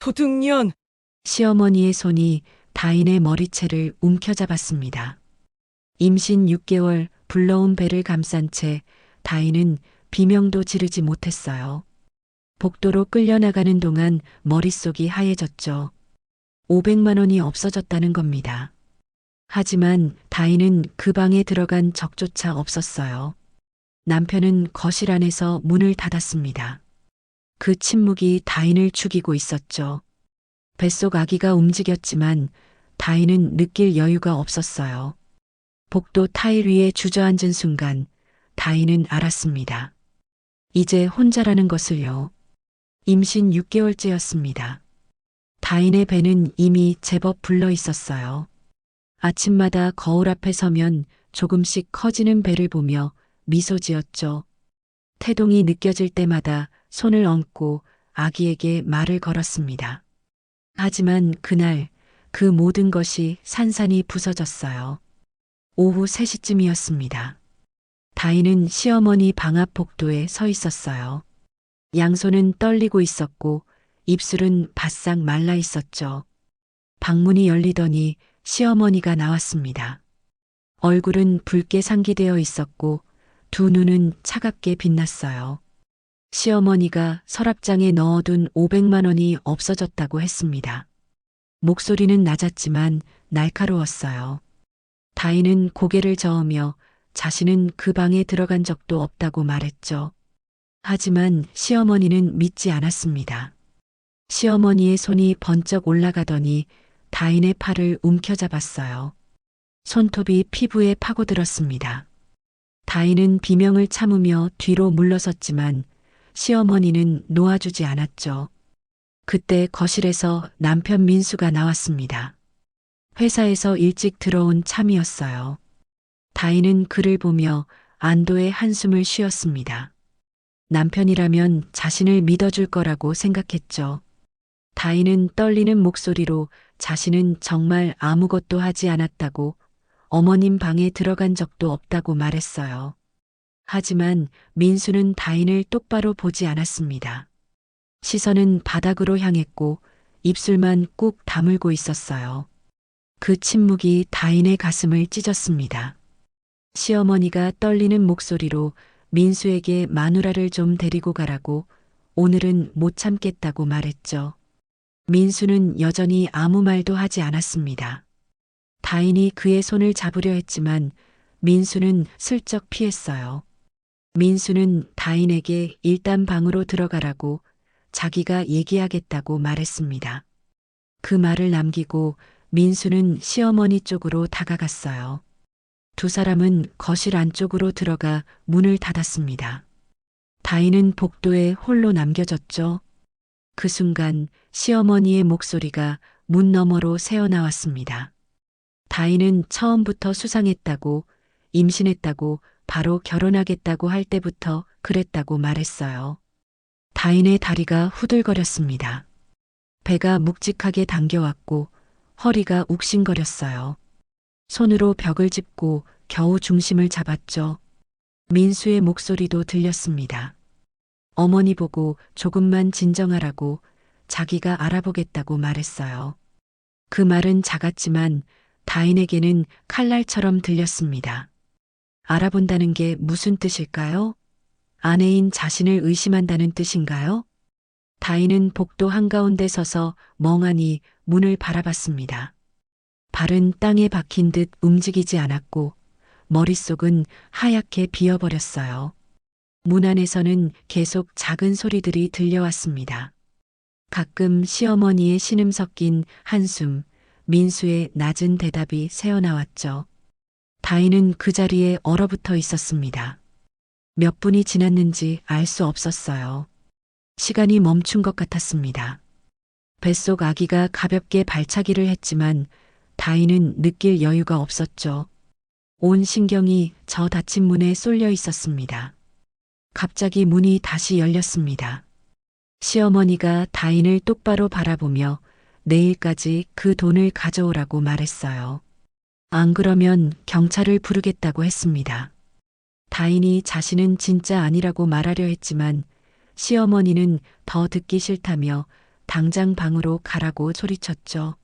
도둑년! 시어머니의 손이 다인의 머리채를 움켜잡았습니다. 임신 6개월 불러온 배를 감싼 채 다인은 비명도 지르지 못했어요. 복도로 끌려나가는 동안 머릿속이 하얘졌죠. 500만 원이 없어졌다는 겁니다. 하지만 다인은 그 방에 들어간 적조차 없었어요. 남편은 거실 안에서 문을 닫았습니다. 그 침묵이 다인을 죽이고 있었죠. 뱃속 아기가 움직였지만 다인은 느낄 여유가 없었어요. 복도 타일 위에 주저앉은 순간 다인은 알았습니다. 이제 혼자라는 것을요. 임신 6개월째였습니다. 다인의 배는 이미 제법 불러 있었어요. 아침마다 거울 앞에 서면 조금씩 커지는 배를 보며 미소 지었죠. 태동이 느껴질 때마다 손을 얹고 아기에게 말을 걸었습니다. 하지만 그날 그 모든 것이 산산이 부서졌어요. 오후 3시쯤이었습니다. 다인은 시어머니 방 앞 복도에 서 있었어요. 양손은 떨리고 있었고 입술은 바싹 말라 있었죠. 방문이 열리더니 시어머니가 나왔습니다. 얼굴은 붉게 상기되어 있었고 두 눈은 차갑게 빛났어요. 시어머니가 서랍장에 넣어둔 500만 원이 없어졌다고 했습니다. 목소리는 낮았지만 날카로웠어요. 다인은 고개를 저으며 자신은 그 방에 들어간 적도 없다고 말했죠. 하지만 시어머니는 믿지 않았습니다. 시어머니의 손이 번쩍 올라가더니 다인의 팔을 움켜잡았어요. 손톱이 피부에 파고들었습니다. 다인은 비명을 참으며 뒤로 물러섰지만 시어머니는 놓아주지 않았죠. 그때 거실에서 남편 민수가 나왔습니다. 회사에서 일찍 들어온 참이었어요. 다인은 그를 보며 안도의 한숨을 쉬었습니다. 남편이라면 자신을 믿어줄 거라고 생각했죠. 다인은 떨리는 목소리로 자신은 정말 아무것도 하지 않았다고 어머님 방에 들어간 적도 없다고 말했어요. 하지만 민수는 다인을 똑바로 보지 않았습니다. 시선은 바닥으로 향했고 입술만 꾹 다물고 있었어요. 그 침묵이 다인의 가슴을 찢었습니다. 시어머니가 떨리는 목소리로 민수에게 마누라를 좀 데리고 가라고 오늘은 못 참겠다고 말했죠. 민수는 여전히 아무 말도 하지 않았습니다. 다인이 그의 손을 잡으려 했지만 민수는 슬쩍 피했어요. 민수는 다인에게 일단 방으로 들어가라고 자기가 얘기하겠다고 말했습니다. 그 말을 남기고 민수는 시어머니 쪽으로 다가갔어요. 두 사람은 거실 안쪽으로 들어가 문을 닫았습니다. 다인은 복도에 홀로 남겨졌죠. 그 순간 시어머니의 목소리가 문 너머로 새어나왔습니다. 다인은 처음부터 수상했다고, 임신했다고, 바로 결혼하겠다고 할 때부터 그랬다고 말했어요. 다인의 다리가 후들거렸습니다. 배가 묵직하게 당겨왔고 허리가 욱신거렸어요. 손으로 벽을 짚고 겨우 중심을 잡았죠. 민수의 목소리도 들렸습니다. 어머니 보고 조금만 진정하라고 자기가 알아보겠다고 말했어요. 그 말은 작았지만 다인에게는 칼날처럼 들렸습니다. 알아본다는 게 무슨 뜻일까요? 아내인 자신을 의심한다는 뜻인가요? 다인은 복도 한가운데 서서 멍하니 문을 바라봤습니다. 발은 땅에 박힌 듯 움직이지 않았고 머릿속은 하얗게 비어버렸어요. 문 안에서는 계속 작은 소리들이 들려왔습니다. 가끔 시어머니의 신음 섞인 한숨, 민수의 낮은 대답이 새어나왔죠. 다인은 그 자리에 얼어붙어 있었습니다. 몇 분이 지났는지 알 수 없었어요. 시간이 멈춘 것 같았습니다. 뱃속 아기가 가볍게 발차기를 했지만 다인은 느낄 여유가 없었죠. 온 신경이 저 닫힌 문에 쏠려 있었습니다. 갑자기 문이 다시 열렸습니다. 시어머니가 다인을 똑바로 바라보며 내일까지 그 돈을 가져오라고 말했어요. 안 그러면 경찰을 부르겠다고 했습니다. 다인이 자신은 진짜 아니라고 말하려 했지만 시어머니는 더 듣기 싫다며 당장 방으로 가라고 소리쳤죠.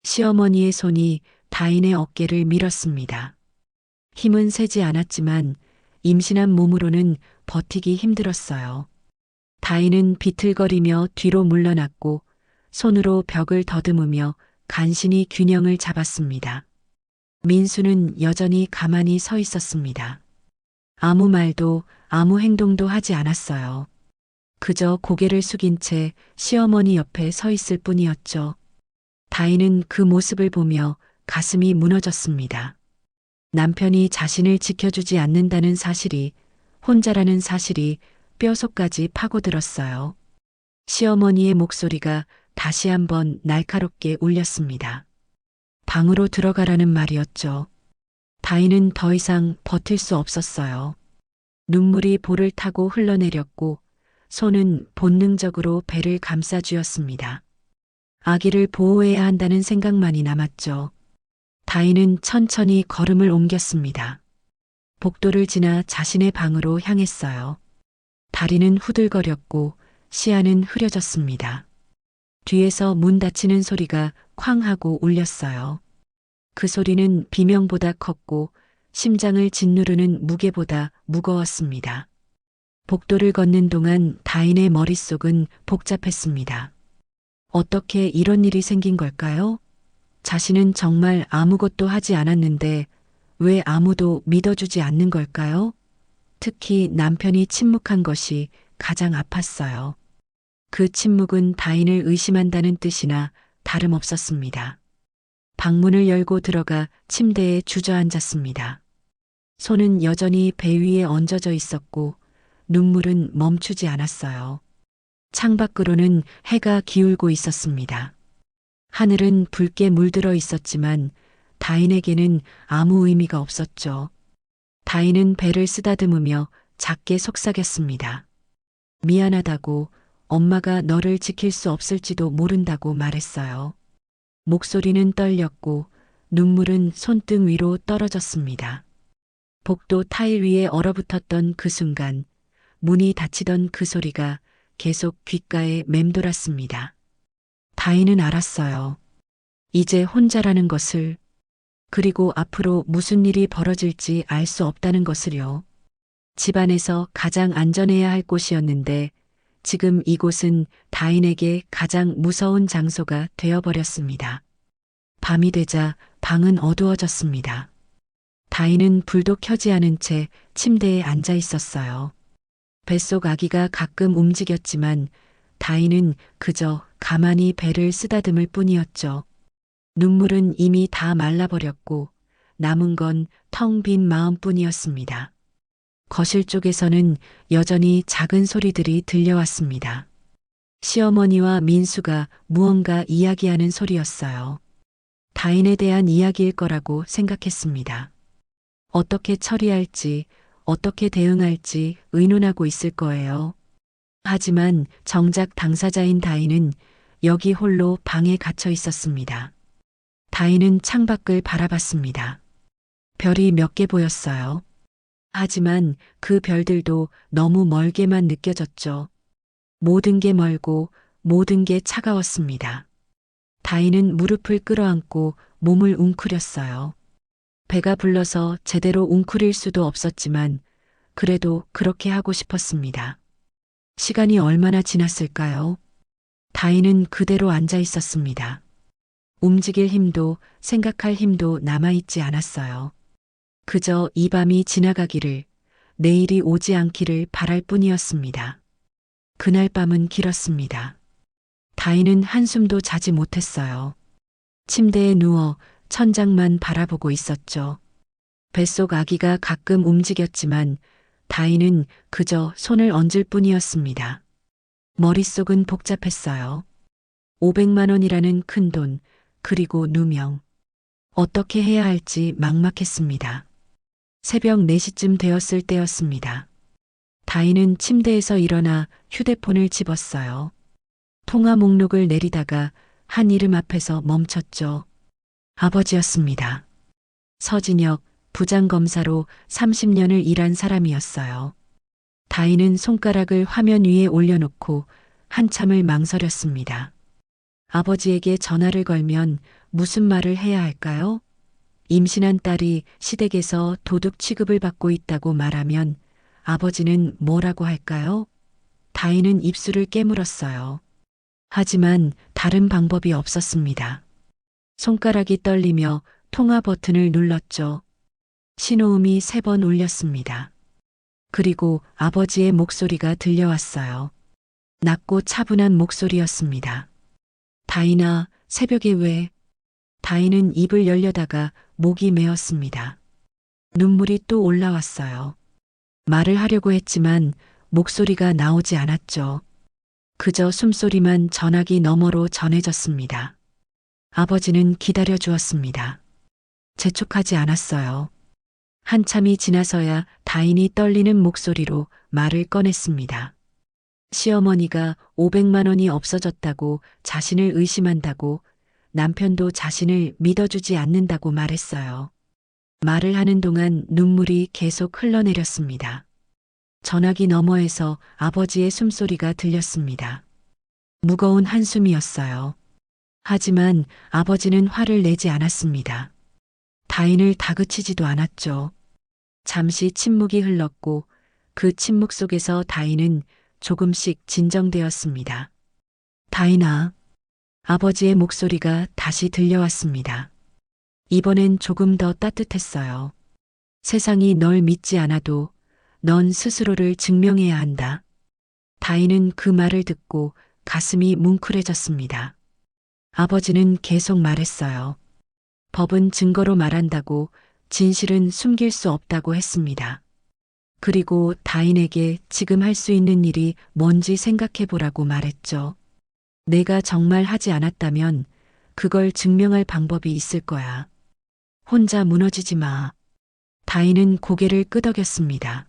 시어머니의 손이 다인의 어깨를 밀었습니다. 힘은 세지 않았지만 임신한 몸으로는 버티기 힘들었어요. 다인은 비틀거리며 뒤로 물러났고 손으로 벽을 더듬으며 간신히 균형을 잡았습니다. 민수는 여전히 가만히 서 있었습니다. 아무 말도 아무 행동도 하지 않았어요. 그저 고개를 숙인 채 시어머니 옆에 서 있을 뿐이었죠. 다인은 그 모습을 보며 가슴이 무너졌습니다. 남편이 자신을 지켜주지 않는다는 사실이, 혼자라는 사실이 뼛속까지 파고들었어요. 시어머니의 목소리가 다시 한번 날카롭게 울렸습니다. 방으로 들어가라는 말이었죠. 다인은 더 이상 버틸 수 없었어요. 눈물이 볼을 타고 흘러내렸고 손은 본능적으로 배를 감싸쥐었습니다. 아기를 보호해야 한다는 생각만이 남았죠. 다인은 천천히 걸음을 옮겼습니다. 복도를 지나 자신의 방으로 향했어요. 다리는 후들거렸고 시야는 흐려졌습니다. 뒤에서 문 닫히는 소리가 쾅 하고 울렸어요. 그 소리는 비명보다 컸고 심장을 짓누르는 무게보다 무거웠습니다. 복도를 걷는 동안 다인의 머릿속은 복잡했습니다. 어떻게 이런 일이 생긴 걸까요? 자신은 정말 아무것도 하지 않았는데 왜 아무도 믿어주지 않는 걸까요? 특히 남편이 침묵한 것이 가장 아팠어요. 그 침묵은 다인을 의심한다는 뜻이나 다름없었습니다. 방문을 열고 들어가 침대에 주저앉았습니다. 손은 여전히 배 위에 얹어져 있었고 눈물은 멈추지 않았어요. 창밖으로는 해가 기울고 있었습니다. 하늘은 붉게 물들어 있었지만 다인에게는 아무 의미가 없었죠. 다인은 배를 쓰다듬으며 작게 속삭였습니다. 미안하다고, 엄마가 너를 지킬 수 없을지도 모른다고 말했어요. 목소리는 떨렸고 눈물은 손등 위로 떨어졌습니다. 복도 타일 위에 얼어붙었던 그 순간 문이 닫히던 그 소리가 계속 귓가에 맴돌았습니다. 다인은 알았어요. 이제 혼자라는 것을, 그리고 앞으로 무슨 일이 벌어질지 알 수 없다는 것을요. 집안에서 가장 안전해야 할 곳이었는데 지금 이곳은 다인에게 가장 무서운 장소가 되어버렸습니다. 밤이 되자 방은 어두워졌습니다. 다인은 불도 켜지 않은 채 침대에 앉아 있었어요. 뱃속 아기가 가끔 움직였지만 다인은 그저 가만히 배를 쓰다듬을 뿐이었죠. 눈물은 이미 다 말라버렸고 남은 건 텅 빈 마음뿐이었습니다. 거실 쪽에서는 여전히 작은 소리들이 들려왔습니다. 시어머니와 민수가 무언가 이야기하는 소리였어요. 다인에 대한 이야기일 거라고 생각했습니다. 어떻게 처리할지, 어떻게 대응할지 의논하고 있을 거예요. 하지만 정작 당사자인 다인은 여기 홀로 방에 갇혀 있었습니다. 다인은 창밖을 바라봤습니다. 별이 몇 개 보였어요. 하지만 그 별들도 너무 멀게만 느껴졌죠. 모든 게 멀고 모든 게 차가웠습니다. 다인은 무릎을 끌어안고 몸을 웅크렸어요. 배가 불러서 제대로 웅크릴 수도 없었지만 그래도 그렇게 하고 싶었습니다. 시간이 얼마나 지났을까요? 다인은 그대로 앉아 있었습니다. 움직일 힘도 생각할 힘도 남아있지 않았어요. 그저 이 밤이 지나가기를, 내일이 오지 않기를 바랄 뿐이었습니다. 그날 밤은 길었습니다. 다인은 한숨도 자지 못했어요. 침대에 누워 천장만 바라보고 있었죠. 뱃속 아기가 가끔 움직였지만 다인은 그저 손을 얹을 뿐이었습니다. 머릿속은 복잡했어요. 500만 원이라는 큰 돈, 그리고 누명. 어떻게 해야 할지 막막했습니다. 새벽 4시쯤 되었을 때였습니다. 다인은 침대에서 일어나 휴대폰을 집었어요. 통화 목록을 내리다가 한 이름 앞에서 멈췄죠. 아버지였습니다. 서진혁, 부장검사로 30년을 일한 사람이었어요. 다인은 손가락을 화면 위에 올려놓고 한참을 망설였습니다. 아버지에게 전화를 걸면 무슨 말을 해야 할까요? 임신한 딸이 시댁에서 도둑 취급을 받고 있다고 말하면 아버지는 뭐라고 할까요? 다인은 입술을 깨물었어요. 하지만 다른 방법이 없었습니다. 손가락이 떨리며 통화 버튼을 눌렀죠. 신호음이 3번 울렸습니다. 그리고 아버지의 목소리가 들려왔어요. 낮고 차분한 목소리였습니다. 다인아, 새벽에 왜? 다인은 입을 열려다가 목이 메었습니다. 눈물이 또 올라왔어요. 말을 하려고 했지만 목소리가 나오지 않았죠. 그저 숨소리만 전화기 너머로 전해졌습니다. 아버지는 기다려 주었습니다. 재촉하지 않았어요. 한참이 지나서야 다인이 떨리는 목소리로 말을 꺼냈습니다. 시어머니가 500만 원이 없어졌다고 자신을 의심한다고 남편도 자신을 믿어주지 않는다고 말했어요. 말을 하는 동안 눈물이 계속 흘러내렸습니다. 전화기 너머에서 아버지의 숨소리가 들렸습니다. 무거운 한숨이었어요. 하지만 아버지는 화를 내지 않았습니다. 다인을 다그치지도 않았죠. 잠시 침묵이 흘렀고 그 침묵 속에서 다인은 조금씩 진정되었습니다. 다인아, 아버지의 목소리가 다시 들려왔습니다. 이번엔 조금 더 따뜻했어요. 세상이 널 믿지 않아도 넌 스스로를 증명해야 한다. 다인은 그 말을 듣고 가슴이 뭉클해졌습니다. 아버지는 계속 말했어요. 법은 증거로 말한다고, 진실은 숨길 수 없다고 했습니다. 그리고 다인에게 지금 할 수 있는 일이 뭔지 생각해 보라고 말했죠. 내가 정말 하지 않았다면 그걸 증명할 방법이 있을 거야. 혼자 무너지지 마. 다인은 고개를 끄덕였습니다.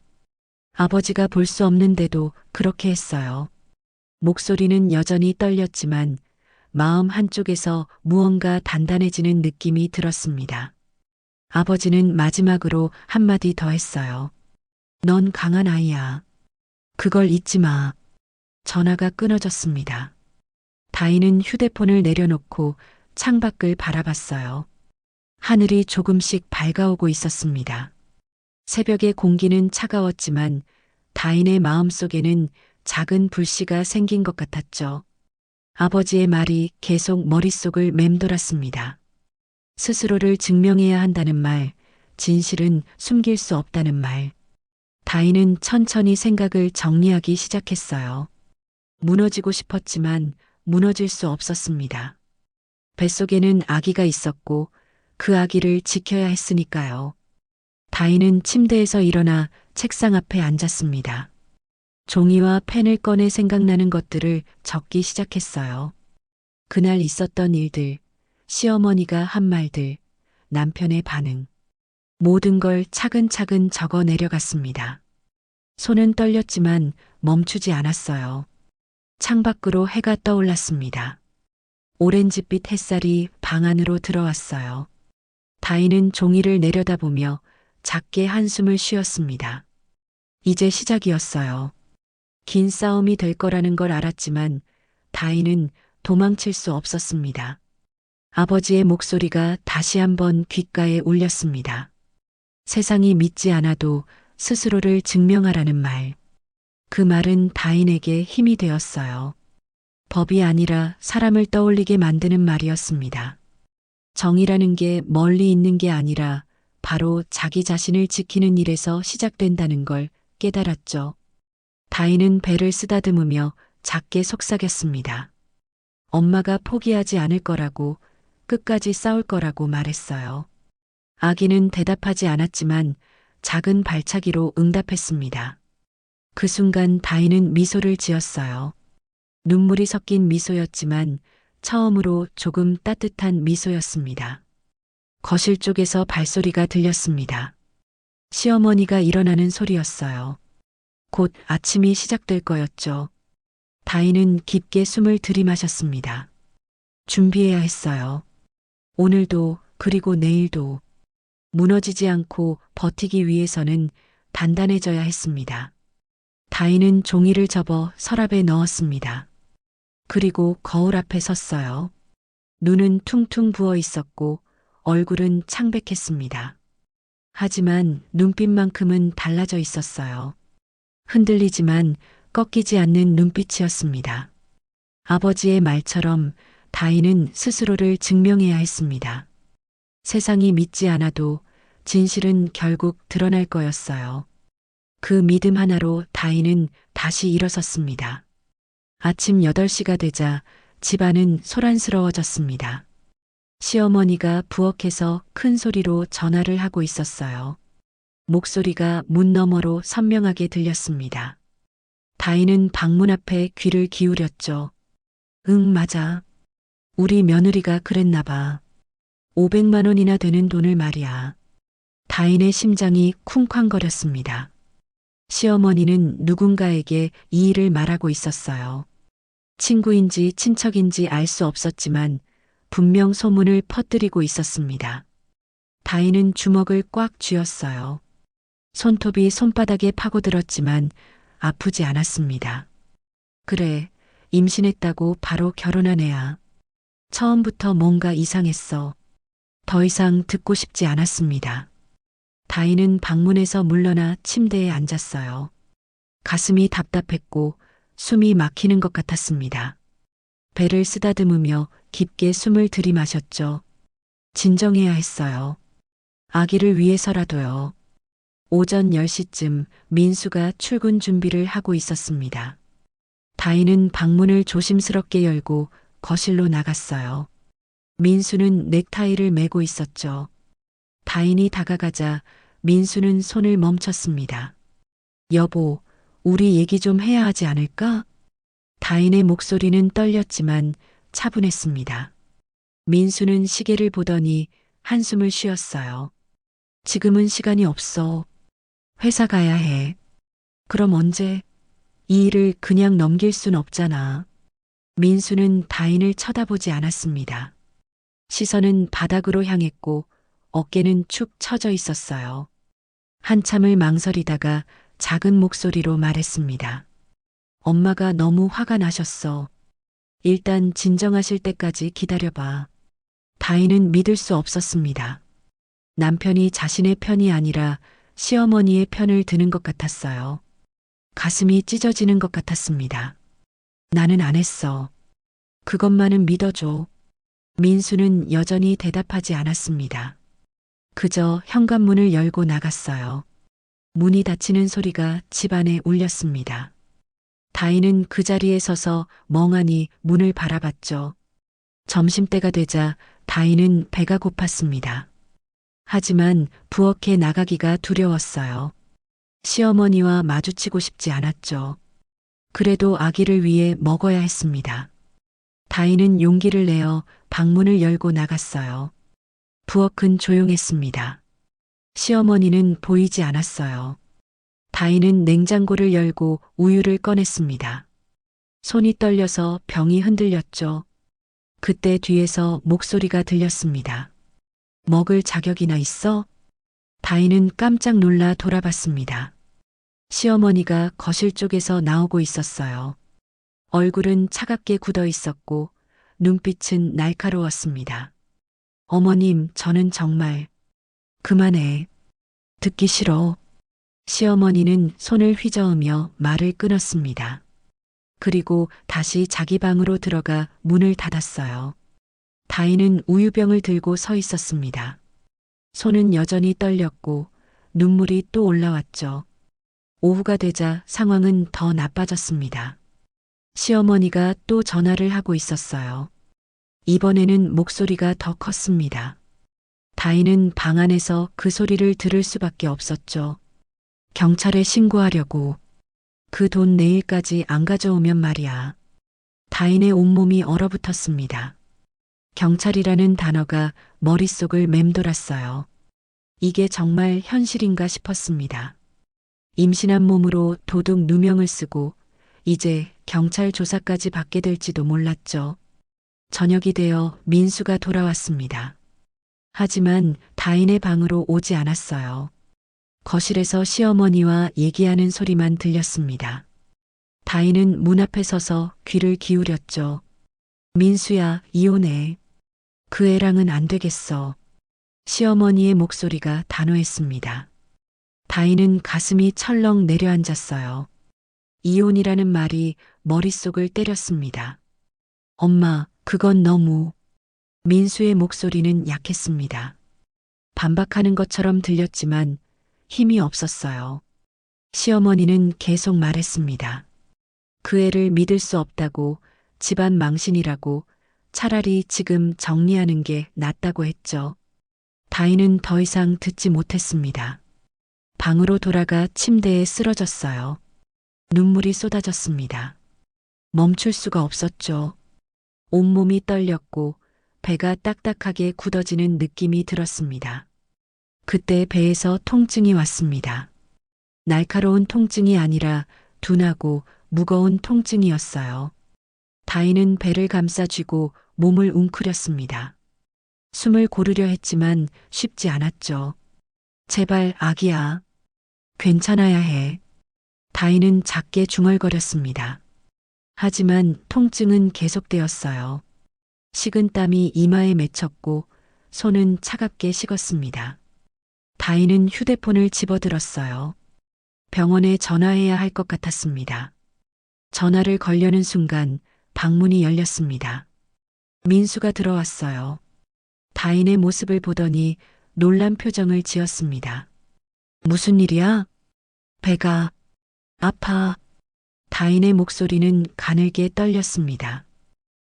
아버지가 볼 수 없는데도 그렇게 했어요. 목소리는 여전히 떨렸지만 마음 한쪽에서 무언가 단단해지는 느낌이 들었습니다. 아버지는 마지막으로 한마디 더 했어요. 넌 강한 아이야. 그걸 잊지 마. 전화가 끊어졌습니다. 다인은 휴대폰을 내려놓고 창밖을 바라봤어요. 하늘이 조금씩 밝아오고 있었습니다. 새벽의 공기는 차가웠지만 다인의 마음속에는 작은 불씨가 생긴 것 같았죠. 아버지의 말이 계속 머릿속을 맴돌았습니다. 스스로를 증명해야 한다는 말, 진실은 숨길 수 없다는 말. 다인은 천천히 생각을 정리하기 시작했어요. 무너지고 싶었지만 무너질 수 없었습니다. 뱃속에는 아기가 있었고 그 아기를 지켜야 했으니까요. 다인은 침대에서 일어나 책상 앞에 앉았습니다. 종이와 펜을 꺼내 생각나는 것들을 적기 시작했어요. 그날 있었던 일들, 시어머니가 한 말들, 남편의 반응. 모든 걸 차근차근 적어 내려갔습니다. 손은 떨렸지만 멈추지 않았어요. 창밖으로 해가 떠올랐습니다. 오렌지빛 햇살이 방 안으로 들어왔어요. 다인은 종이를 내려다보며 작게 한숨을 쉬었습니다. 이제 시작이었어요. 긴 싸움이 될 거라는 걸 알았지만 다인은 도망칠 수 없었습니다. 아버지의 목소리가 다시 한번 귓가에 울렸습니다. 세상이 믿지 않아도 스스로를 증명하라는 말. 그 말은 다인에게 힘이 되었어요. 법이 아니라 사람을 떠올리게 만드는 말이었습니다. 정의라는 게 멀리 있는 게 아니라 바로 자기 자신을 지키는 일에서 시작된다는 걸 깨달았죠. 다인은 배를 쓰다듬으며 작게 속삭였습니다. 엄마가 포기하지 않을 거라고, 끝까지 싸울 거라고 말했어요. 아기는 대답하지 않았지만 작은 발차기로 응답했습니다. 그 순간 다인은 미소를 지었어요. 눈물이 섞인 미소였지만 처음으로 조금 따뜻한 미소였습니다. 거실 쪽에서 발소리가 들렸습니다. 시어머니가 일어나는 소리였어요. 곧 아침이 시작될 거였죠. 다인은 깊게 숨을 들이마셨습니다. 준비해야 했어요. 오늘도 그리고 내일도 무너지지 않고 버티기 위해서는 단단해져야 했습니다. 다인은 종이를 접어 서랍에 넣었습니다. 그리고 거울 앞에 섰어요. 눈은 퉁퉁 부어 있었고 얼굴은 창백했습니다. 하지만 눈빛만큼은 달라져 있었어요. 흔들리지만 꺾이지 않는 눈빛이었습니다. 아버지의 말처럼 다인은 스스로를 증명해야 했습니다. 세상이 믿지 않아도 진실은 결국 드러날 거였어요. 그 믿음 하나로 다인은 다시 일어섰습니다. 아침 8시가 되자 집안은 소란스러워졌습니다. 시어머니가 부엌에서 큰 소리로 전화를 하고 있었어요. 목소리가 문 너머로 선명하게 들렸습니다. 다인은 방문 앞에 귀를 기울였죠. 응, 맞아. 우리 며느리가 그랬나 봐. 500만 원이나 되는 돈을 말이야. 다인의 심장이 쿵쾅거렸습니다. 시어머니는 누군가에게 이 일을 말하고 있었어요. 친구인지 친척인지 알 수 없었지만 분명 소문을 퍼뜨리고 있었습니다. 다인은 주먹을 꽉 쥐었어요. 손톱이 손바닥에 파고들었지만 아프지 않았습니다. 그래, 임신했다고 바로 결혼한 애야. 처음부터 뭔가 이상했어. 더 이상 듣고 싶지 않았습니다. 다인은 방문에서 물러나 침대에 앉았어요. 가슴이 답답했고 숨이 막히는 것 같았습니다. 배를 쓰다듬으며 깊게 숨을 들이마셨죠. 진정해야 했어요. 아기를 위해서라도요. 오전 10시쯤 민수가 출근 준비를 하고 있었습니다. 다인은 방문을 조심스럽게 열고 거실로 나갔어요. 민수는 넥타이를 매고 있었죠. 다인이 다가가자 민수는 손을 멈췄습니다. 여보, 우리 얘기 좀 해야 하지 않을까? 다인의 목소리는 떨렸지만 차분했습니다. 민수는 시계를 보더니 한숨을 쉬었어요. 지금은 시간이 없어. 회사 가야 해. 그럼 언제? 이 일을 그냥 넘길 순 없잖아. 민수는 다인을 쳐다보지 않았습니다. 시선은 바닥으로 향했고 어깨는 축 처져 있었어요. 한참을 망설이다가 작은 목소리로 말했습니다. 엄마가 너무 화가 나셨어. 일단 진정하실 때까지 기다려봐. 다인은 믿을 수 없었습니다. 남편이 자신의 편이 아니라 시어머니의 편을 드는 것 같았어요. 가슴이 찢어지는 것 같았습니다. 나는 안 했어. 그것만은 믿어줘. 민수는 여전히 대답하지 않았습니다. 그저 현관문을 열고 나갔어요. 문이 닫히는 소리가 집안에 울렸습니다. 다인은 그 자리에 서서 멍하니 문을 바라봤죠. 점심때가 되자 다인은 배가 고팠습니다. 하지만 부엌에 나가기가 두려웠어요. 시어머니와 마주치고 싶지 않았죠. 그래도 아기를 위해 먹어야 했습니다. 다인은 용기를 내어 방문을 열고 나갔어요. 부엌은 조용했습니다. 시어머니는 보이지 않았어요. 다인은 냉장고를 열고 우유를 꺼냈습니다. 손이 떨려서 병이 흔들렸죠. 그때 뒤에서 목소리가 들렸습니다. 먹을 자격이나 있어? 다인은 깜짝 놀라 돌아봤습니다. 시어머니가 거실 쪽에서 나오고 있었어요. 얼굴은 차갑게 굳어 있었고 눈빛은 날카로웠습니다. 어머님, 저는 정말 그만해. 듣기 싫어. 시어머니는 손을 휘저으며 말을 끊었습니다. 그리고 다시 자기 방으로 들어가 문을 닫았어요. 다인은 우유병을 들고 서 있었습니다. 손은 여전히 떨렸고 눈물이 또 올라왔죠. 오후가 되자 상황은 더 나빠졌습니다. 시어머니가 또 전화를 하고 있었어요. 이번에는 목소리가 더 컸습니다. 다인은 방 안에서 그 소리를 들을 수밖에 없었죠. 경찰에 신고하려고. 그 돈 내일까지 안 가져오면 말이야. 다인의 온몸이 얼어붙었습니다. 경찰이라는 단어가 머릿속을 맴돌았어요. 이게 정말 현실인가 싶었습니다. 임신한 몸으로 도둑 누명을 쓰고 이제 경찰 조사까지 받게 될지도 몰랐죠. 저녁이 되어 민수가 돌아왔습니다. 하지만 다인의 방으로 오지 않았어요. 거실에서 시어머니와 얘기하는 소리만 들렸습니다. 다인은 문 앞에 서서 귀를 기울였죠. 민수야, 이혼해. 그 애랑은 안 되겠어. 시어머니의 목소리가 단호했습니다. 다인은 가슴이 철렁 내려앉았어요. 이혼이라는 말이 머릿속을 때렸습니다. 엄마, 그건 너무. 민수의 목소리는 약했습니다. 반박하는 것처럼 들렸지만 힘이 없었어요. 시어머니는 계속 말했습니다. 그 애를 믿을 수 없다고, 집안 망신이라고, 차라리 지금 정리하는 게 낫다고 했죠. 다인은 더 이상 듣지 못했습니다. 방으로 돌아가 침대에 쓰러졌어요. 눈물이 쏟아졌습니다. 멈출 수가 없었죠. 온몸이 떨렸고 배가 딱딱하게 굳어지는 느낌이 들었습니다. 그때 배에서 통증이 왔습니다. 날카로운 통증이 아니라 둔하고 무거운 통증이었어요. 다인은 배를 감싸쥐고 몸을 웅크렸습니다. 숨을 고르려 했지만 쉽지 않았죠. 제발 아기야. 괜찮아야 해. 다인은 작게 중얼거렸습니다. 하지만 통증은 계속되었어요. 식은 땀이 이마에 맺혔고 손은 차갑게 식었습니다. 다인은 휴대폰을 집어들었어요. 병원에 전화해야 할 것 같았습니다. 전화를 걸려는 순간 방문이 열렸습니다. 민수가 들어왔어요. 다인의 모습을 보더니 놀란 표정을 지었습니다. 무슨 일이야? 배가 아파. 다인의 목소리는 가늘게 떨렸습니다.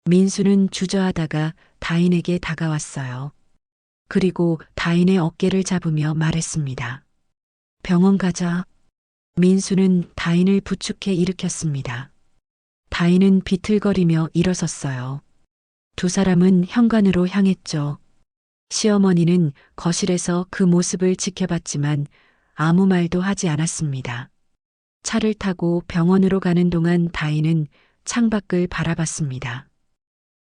민수는 주저하다가 다인에게 다가왔어요. 그리고 다인의 어깨를 잡으며 말했습니다. 병원 가자. 민수는 다인을 부축해 일으켰습니다. 다인은 비틀거리며 일어섰어요. 두 사람은 현관으로 향했죠. 시어머니는 거실에서 그 모습을 지켜봤지만 아무 말도 하지 않았습니다. 차를 타고 병원으로 가는 동안 다인은 창밖을 바라봤습니다.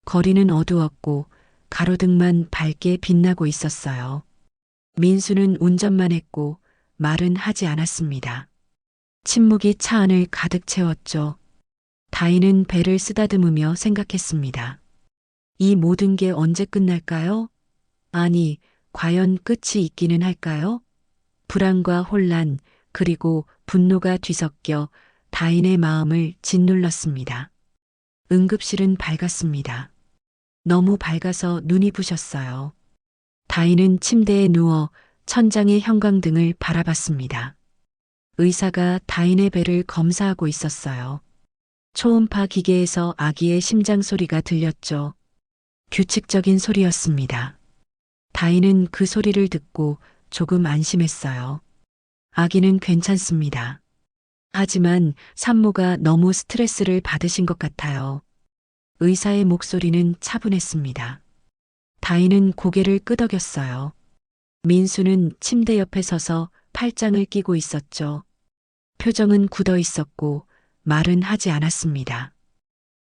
거리는 어두웠고 가로등만 밝게 빛나고 있었어요. 민수는 운전만 했고 말은 하지 않았습니다. 침묵이 차 안을 가득 채웠죠. 다인은 배를 쓰다듬으며 생각했습니다. 이 모든 게 언제 끝날까요? 아니, 과연 끝이 있기는 할까요? 불안과 혼란, 그리고 분노가 뒤섞여 다인의 마음을 짓눌렀습니다. 응급실은 밝았습니다. 너무 밝아서 눈이 부셨어요. 다인은 침대에 누워 천장의 형광등을 바라봤습니다. 의사가 다인의 배를 검사하고 있었어요. 초음파 기계에서 아기의 심장 소리가 들렸죠. 규칙적인 소리였습니다. 다인은 그 소리를 듣고 조금 안심했어요. 아기는 괜찮습니다. 하지만 산모가 너무 스트레스를 받으신 것 같아요. 의사의 목소리는 차분했습니다. 다인은 고개를 끄덕였어요. 민수는 침대 옆에 서서 팔짱을 끼고 있었죠. 표정은 굳어 있었고 말은 하지 않았습니다.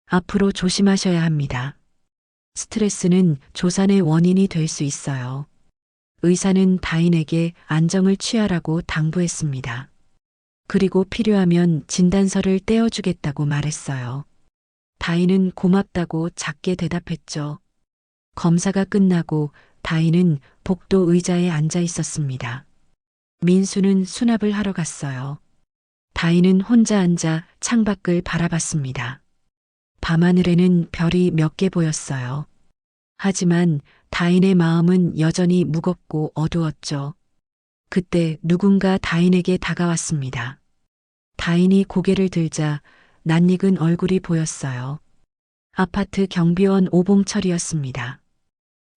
앞으로 조심하셔야 합니다. 스트레스는 조산의 원인이 될 수 있어요. 의사는 다인에게 안정을 취하라고 당부했습니다. 그리고 필요하면 진단서를 떼어주겠다고 말했어요. 다인은 고맙다고 작게 대답했죠. 검사가 끝나고 다인은 복도 의자에 앉아 있었습니다. 민수는 수납을 하러 갔어요. 다인은 혼자 앉아 창밖을 바라봤습니다. 밤하늘에는 별이 몇 개 보였어요. 하지만 다인의 마음은 여전히 무겁고 어두웠죠. 그때 누군가 다인에게 다가왔습니다. 다인이 고개를 들자 낯익은 얼굴이 보였어요. 아파트 경비원 오봉철이었습니다.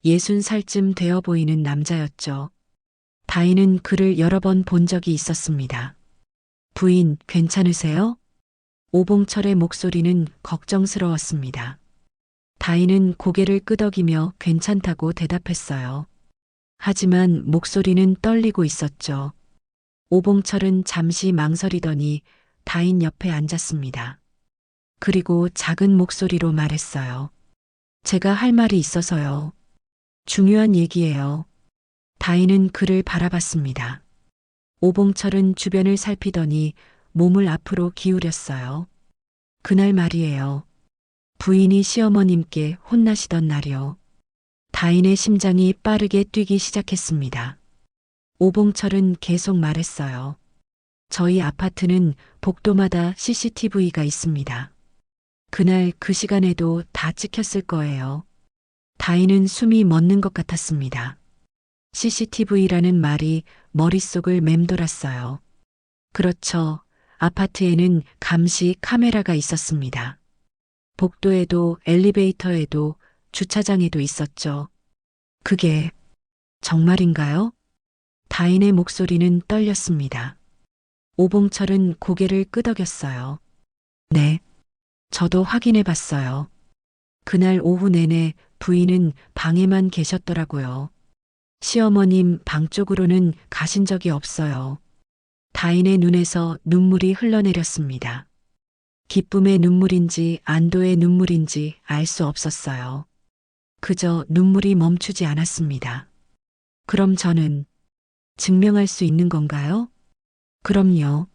60살쯤 되어 보이는 남자였죠. 다인은 그를 여러 번 본 적이 있었습니다. 부인, 괜찮으세요? 오봉철의 목소리는 걱정스러웠습니다. 다인은 고개를 끄덕이며 괜찮다고 대답했어요. 하지만 목소리는 떨리고 있었죠. 오봉철은 잠시 망설이더니 다인 옆에 앉았습니다. 그리고 작은 목소리로 말했어요. 제가 할 말이 있어서요. 중요한 얘기예요. 다인은 그를 바라봤습니다. 오봉철은 주변을 살피더니 몸을 앞으로 기울였어요. 그날 말이에요. 부인이 시어머님께 혼나시던 날이요. 다인의 심장이 빠르게 뛰기 시작했습니다. 오봉철은 계속 말했어요. 저희 아파트는 복도마다 CCTV가 있습니다. 그날 그 시간에도 다 찍혔을 거예요. 다인은 숨이 멎는 것 같았습니다. CCTV라는 말이 머릿속을 맴돌았어요. 그렇죠. 아파트에는 감시 카메라가 있었습니다. 복도에도 엘리베이터에도 주차장에도 있었죠. 그게 정말인가요? 다인의 목소리는 떨렸습니다. 오봉철은 고개를 끄덕였어요. 네, 저도 확인해 봤어요. 그날 오후 내내 부인은 방에만 계셨더라고요. 시어머님 방 쪽으로는 가신 적이 없어요. 다인의 눈에서 눈물이 흘러내렸습니다. 기쁨의 눈물인지 안도의 눈물인지 알 수 없었어요. 그저 눈물이 멈추지 않았습니다. 그럼 저는 증명할 수 있는 건가요? 그럼요.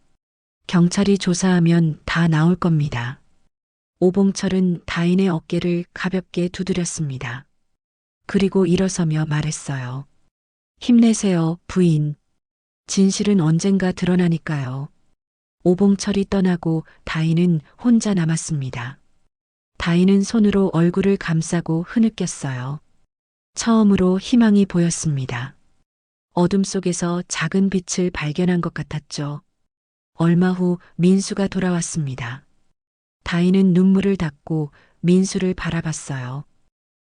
경찰이 조사하면 다 나올 겁니다. 오봉철은 다인의 어깨를 가볍게 두드렸습니다. 그리고 일어서며 말했어요. 힘내세요, 부인. 진실은 언젠가 드러나니까요. 오봉철이 떠나고 다인은 혼자 남았습니다. 다인은 손으로 얼굴을 감싸고 흐느꼈어요. 처음으로 희망이 보였습니다. 어둠 속에서 작은 빛을 발견한 것 같았죠. 얼마 후 민수가 돌아왔습니다. 다인은 눈물을 닦고 민수를 바라봤어요.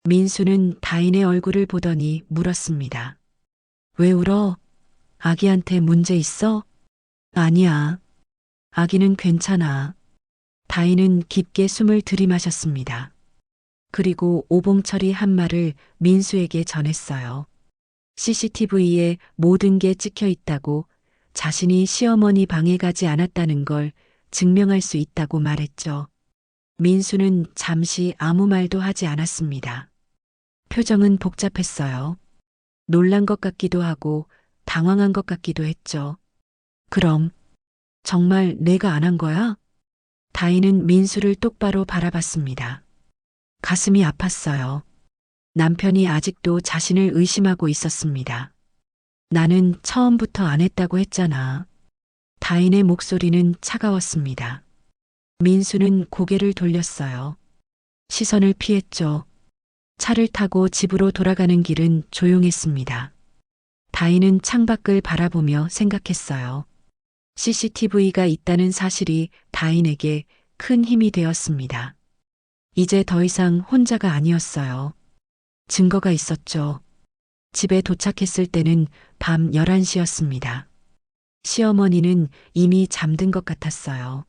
민수는 다인의 얼굴을 보더니 물었습니다. 왜 울어? 아기한테 문제 있어? 아니야. 아기는 괜찮아. 다인은 깊게 숨을 들이마셨습니다. 그리고 오봉철이 한 말을 민수에게 전했어요. CCTV에 모든 게 찍혀 있다고, 자신이 시어머니 방에 가지 않았다는 걸 증명할 수 있다고 말했죠. 민수는 잠시 아무 말도 하지 않았습니다. 표정은 복잡했어요. 놀란 것 같기도 하고 당황한 것 같기도 했죠. 그럼 정말 내가 안 한 거야? 다인은 민수를 똑바로 바라봤습니다. 가슴이 아팠어요. 남편이 아직도 자신을 의심하고 있었습니다. 나는 처음부터 안 했다고 했잖아. 다인의 목소리는 차가웠습니다. 민수는 고개를 돌렸어요. 시선을 피했죠. 차를 타고 집으로 돌아가는 길은 조용했습니다. 다인은 창밖을 바라보며 생각했어요. CCTV가 있다는 사실이 다인에게 큰 힘이 되었습니다. 이제 더 이상 혼자가 아니었어요. 증거가 있었죠. 집에 도착했을 때는 밤 11시였습니다. 시어머니는 이미 잠든 것 같았어요.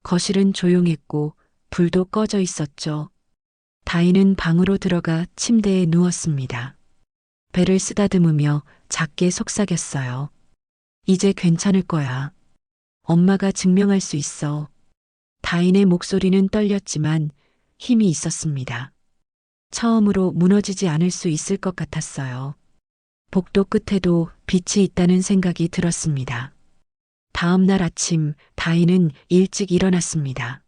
거실은 조용했고 불도 꺼져 있었죠. 다인은 방으로 들어가 침대에 누웠습니다. 배를 쓰다듬으며 작게 속삭였어요. 이제 괜찮을 거야. 엄마가 증명할 수 있어. 다인의 목소리는 떨렸지만 힘이 있었습니다. 처음으로 무너지지 않을 수 있을 것 같았어요. 복도 끝에도 빛이 있다는 생각이 들었습니다. 다음 날 아침 다인은 일찍 일어났습니다.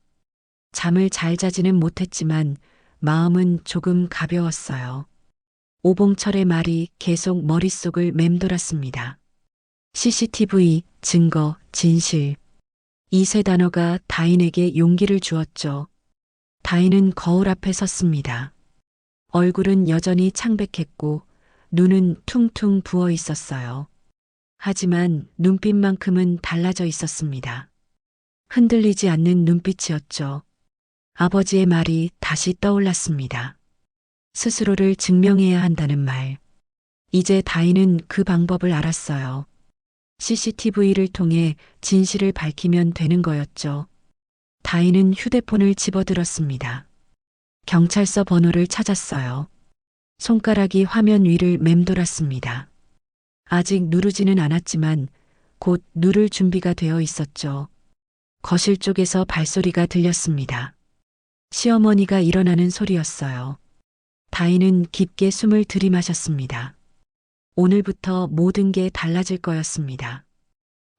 잠을 잘 자지는 못했지만 마음은 조금 가벼웠어요. 오봉철의 말이 계속 머릿속을 맴돌았습니다. CCTV, 증거, 진실. 이 세 단어가 다인에게 용기를 주었죠. 다인은 거울 앞에 섰습니다. 얼굴은 여전히 창백했고 눈은 퉁퉁 부어 있었어요. 하지만 눈빛만큼은 달라져 있었습니다. 흔들리지 않는 눈빛이었죠. 아버지의 말이 다시 떠올랐습니다. 스스로를 증명해야 한다는 말. 이제 다인은 그 방법을 알았어요. CCTV를 통해 진실을 밝히면 되는 거였죠. 다인은 휴대폰을 집어들었습니다. 경찰서 번호를 찾았어요. 손가락이 화면 위를 맴돌았습니다. 아직 누르지는 않았지만 곧 누를 준비가 되어 있었죠. 거실 쪽에서 발소리가 들렸습니다. 시어머니가 일어나는 소리였어요. 다인은 깊게 숨을 들이마셨습니다. 오늘부터 모든 게 달라질 거였습니다.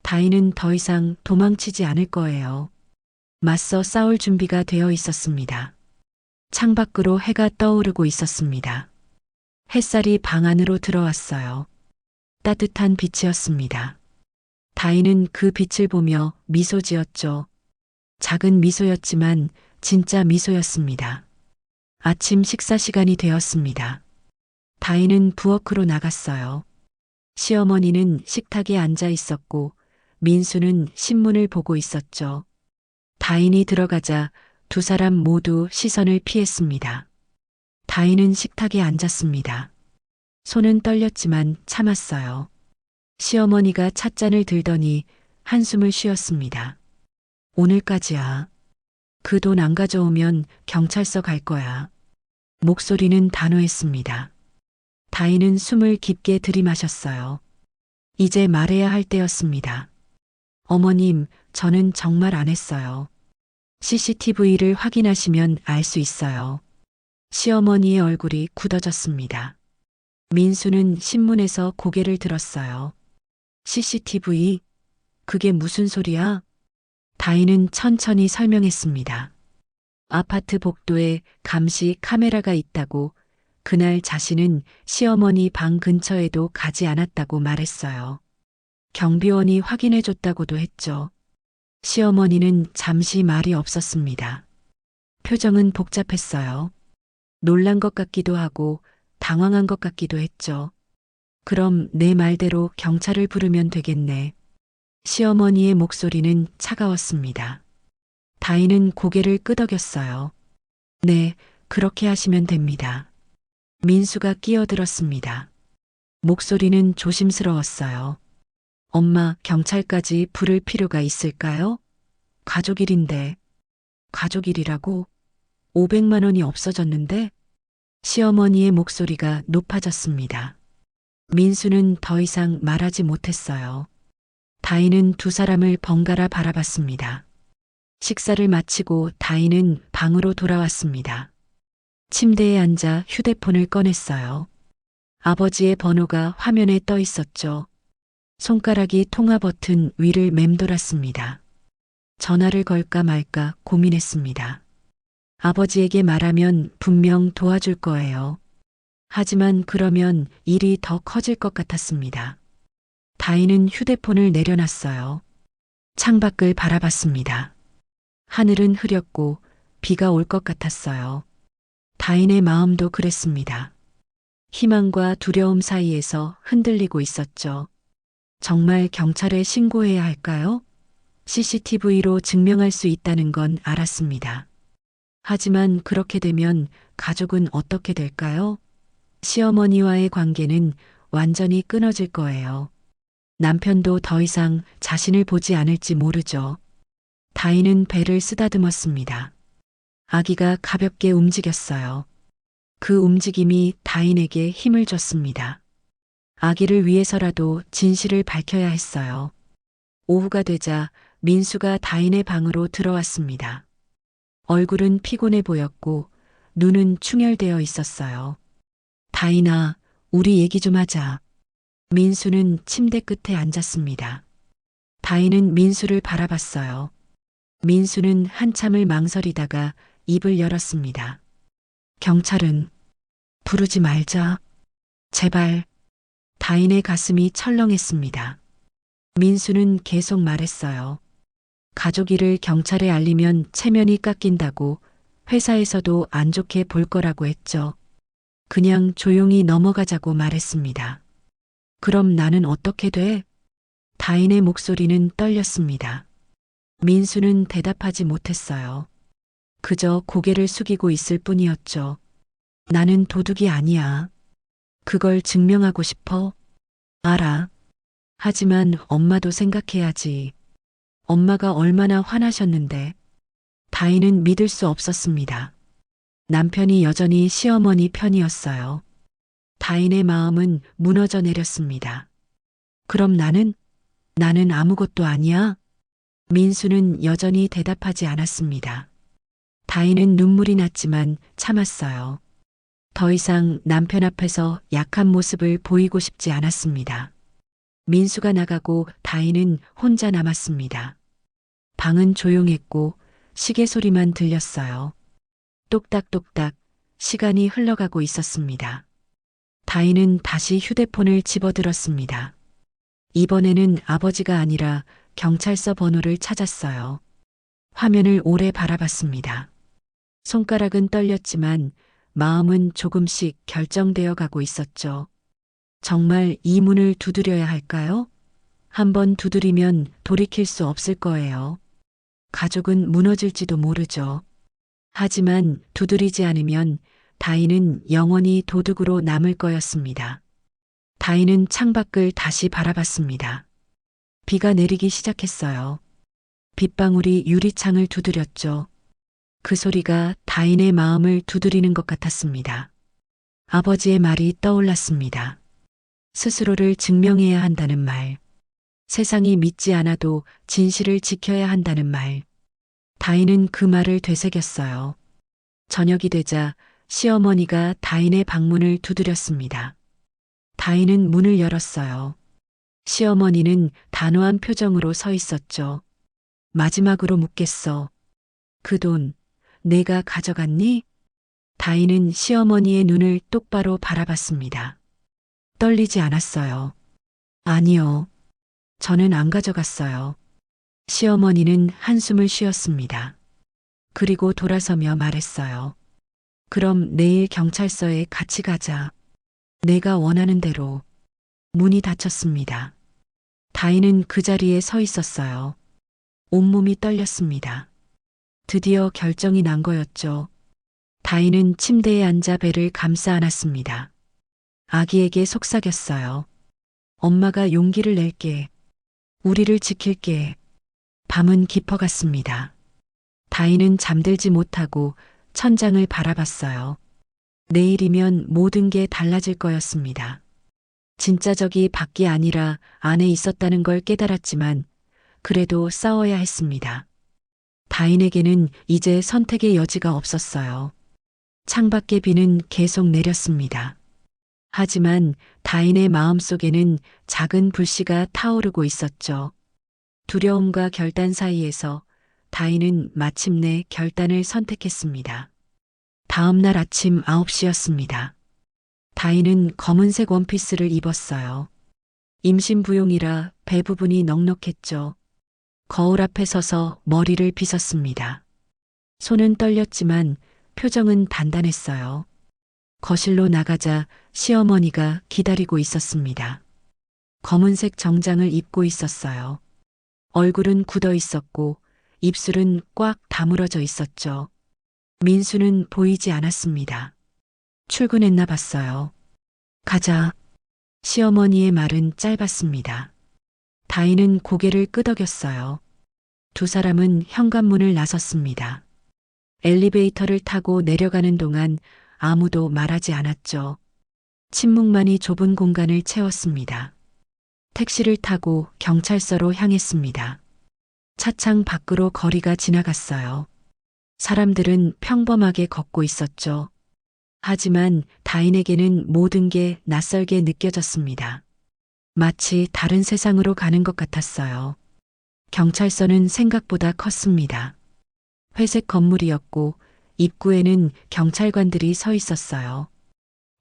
다인은 더 이상 도망치지 않을 거예요. 맞서 싸울 준비가 되어 있었습니다. 창밖으로 해가 떠오르고 있었습니다. 햇살이 방 안으로 들어왔어요. 따뜻한 빛이었습니다. 다인은 그 빛을 보며 미소 지었죠. 작은 미소였지만 진짜 미소였습니다. 아침 식사 시간이 되었습니다. 다인은 부엌으로 나갔어요. 시어머니는 식탁에 앉아 있었고 민수는 신문을 보고 있었죠. 다인이 들어가자 두 사람 모두 시선을 피했습니다. 다인은 식탁에 앉았습니다. 손은 떨렸지만 참았어요. 시어머니가 찻잔을 들더니 한숨을 쉬었습니다. 오늘까지야. 그 돈 안 가져오면 경찰서 갈 거야. 목소리는 단호했습니다. 다인은 숨을 깊게 들이마셨어요. 이제 말해야 할 때였습니다. 어머님, 저는 정말 안 했어요. CCTV를 확인하시면 알 수 있어요. 시어머니의 얼굴이 굳어졌습니다. 민수는 신문에서 고개를 들었어요. CCTV? 그게 무슨 소리야? 다인은 천천히 설명했습니다. 아파트 복도에 감시 카메라가 있다고, 그날 자신은 시어머니 방 근처에도 가지 않았다고 말했어요. 경비원이 확인해줬다고도 했죠. 시어머니는 잠시 말이 없었습니다. 표정은 복잡했어요. 놀란 것 같기도 하고 당황한 것 같기도 했죠. 그럼 내 말대로 경찰을 부르면 되겠네. 시어머니의 목소리는 차가웠습니다. 다인은 고개를 끄덕였어요. 네, 그렇게 하시면 됩니다. 민수가 끼어들었습니다. 목소리는 조심스러웠어요. 엄마, 경찰까지 부를 필요가 있을까요? 가족 일인데. 가족 일이라고? 500만 원이 없어졌는데? 시어머니의 목소리가 높아졌습니다. 민수는 더 이상 말하지 못했어요. 다인은 두 사람을 번갈아 바라봤습니다. 식사를 마치고 다인은 방으로 돌아왔습니다. 침대에 앉아 휴대폰을 꺼냈어요. 아버지의 번호가 화면에 떠 있었죠. 손가락이 통화 버튼 위를 맴돌았습니다. 전화를 걸까 말까 고민했습니다. 아버지에게 말하면 분명 도와줄 거예요. 하지만 그러면 일이 더 커질 것 같았습니다. 다인은 휴대폰을 내려놨어요. 창밖을 바라봤습니다. 하늘은 흐렸고 비가 올 것 같았어요. 다인의 마음도 그랬습니다. 희망과 두려움 사이에서 흔들리고 있었죠. 정말 경찰에 신고해야 할까요? CCTV로 증명할 수 있다는 건 알았습니다. 하지만 그렇게 되면 가족은 어떻게 될까요? 시어머니와의 관계는 완전히 끊어질 거예요. 남편도 더 이상 자신을 보지 않을지 모르죠. 다인은 배를 쓰다듬었습니다. 아기가 가볍게 움직였어요. 그 움직임이 다인에게 힘을 줬습니다. 아기를 위해서라도 진실을 밝혀야 했어요. 오후가 되자 민수가 다인의 방으로 들어왔습니다. 얼굴은 피곤해 보였고 눈은 충혈되어 있었어요. 다인아, 우리 얘기 좀 하자. 민수는 침대 끝에 앉았습니다. 다인은 민수를 바라봤어요. 민수는 한참을 망설이다가 입을 열었습니다. 경찰은 부르지 말자. 제발. 다인의 가슴이 철렁했습니다. 민수는 계속 말했어요. 가족 일을 경찰에 알리면 체면이 깎인다고, 회사에서도 안 좋게 볼 거라고 했죠. 그냥 조용히 넘어가자고 말했습니다. 그럼 나는 어떻게 돼? 다인의 목소리는 떨렸습니다. 민수는 대답하지 못했어요. 그저 고개를 숙이고 있을 뿐이었죠. 나는 도둑이 아니야. 그걸 증명하고 싶어? 알아. 하지만 엄마도 생각해야지. 엄마가 얼마나 화나셨는데. 다인은 믿을 수 없었습니다. 남편이 여전히 시어머니 편이었어요. 다인의 마음은 무너져 내렸습니다. 그럼 나는 아무것도 아니야? 민수는 여전히 대답하지 않았습니다. 다인은 눈물이 났지만 참았어요. 더 이상 남편 앞에서 약한 모습을 보이고 싶지 않았습니다. 민수가 나가고 다인은 혼자 남았습니다. 방은 조용했고 시계 소리만 들렸어요. 똑딱똑딱 시간이 흘러가고 있었습니다. 다인은 다시 휴대폰을 집어들었습니다. 이번에는 아버지가 아니라 경찰서 번호를 찾았어요. 화면을 오래 바라봤습니다. 손가락은 떨렸지만 마음은 조금씩 결정되어 가고 있었죠. 정말 이 문을 두드려야 할까요? 한번 두드리면 돌이킬 수 없을 거예요. 가족은 무너질지도 모르죠. 하지만 두드리지 않으면 다인은 영원히 도둑으로 남을 거였습니다. 다인은 창밖을 다시 바라봤습니다. 비가 내리기 시작했어요. 빗방울이 유리창을 두드렸죠. 그 소리가 다인의 마음을 두드리는 것 같았습니다. 아버지의 말이 떠올랐습니다. 스스로를 증명해야 한다는 말. 세상이 믿지 않아도 진실을 지켜야 한다는 말. 다인은 그 말을 되새겼어요. 저녁이 되자 시어머니가 다인의 방문을 두드렸습니다. 다인은 문을 열었어요. 시어머니는 단호한 표정으로 서 있었죠. 마지막으로 묻겠어. 그 돈, 내가 가져갔니? 다인은 시어머니의 눈을 똑바로 바라봤습니다. 떨리지 않았어요. 아니요. 저는 안 가져갔어요. 시어머니는 한숨을 쉬었습니다. 그리고 돌아서며 말했어요. 그럼 내일 경찰서에 같이 가자. 내가 원하는 대로. 문이 닫혔습니다. 다인은 그 자리에 서 있었어요. 온몸이 떨렸습니다. 드디어 결정이 난 거였죠. 다인은 침대에 앉아 배를 감싸 안았습니다. 아기에게 속삭였어요. 엄마가 용기를 낼게. 우리를 지킬게. 밤은 깊어갔습니다. 다인은 잠들지 못하고 천장을 바라봤어요. 내일이면 모든 게 달라질 거였습니다. 진짜 적이 밖이 아니라 안에 있었다는 걸 깨달았지만 그래도 싸워야 했습니다. 다인에게는 이제 선택의 여지가 없었어요. 창밖의 비는 계속 내렸습니다. 하지만 다인의 마음속에는 작은 불씨가 타오르고 있었죠. 두려움과 결단 사이에서 다인은 마침내 결단을 선택했습니다. 다음 날 아침 9시였습니다. 다인은 검은색 원피스를 입었어요. 임신부용이라 배 부분이 넉넉했죠. 거울 앞에 서서 머리를 빗었습니다. 손은 떨렸지만 표정은 단단했어요. 거실로 나가자 시어머니가 기다리고 있었습니다. 검은색 정장을 입고 있었어요. 얼굴은 굳어 있었고 입술은 꽉 다물어져 있었죠. 민수는 보이지 않았습니다. 출근했나 봤어요. 가자. 시어머니의 말은 짧았습니다. 다인은 고개를 끄덕였어요. 두 사람은 현관문을 나섰습니다. 엘리베이터를 타고 내려가는 동안 아무도 말하지 않았죠. 침묵만이 좁은 공간을 채웠습니다. 택시를 타고 경찰서로 향했습니다. 차창 밖으로 거리가 지나갔어요. 사람들은 평범하게 걷고 있었죠. 하지만 다인에게는 모든 게 낯설게 느껴졌습니다. 마치 다른 세상으로 가는 것 같았어요. 경찰서는 생각보다 컸습니다. 회색 건물이었고 입구에는 경찰관들이 서 있었어요.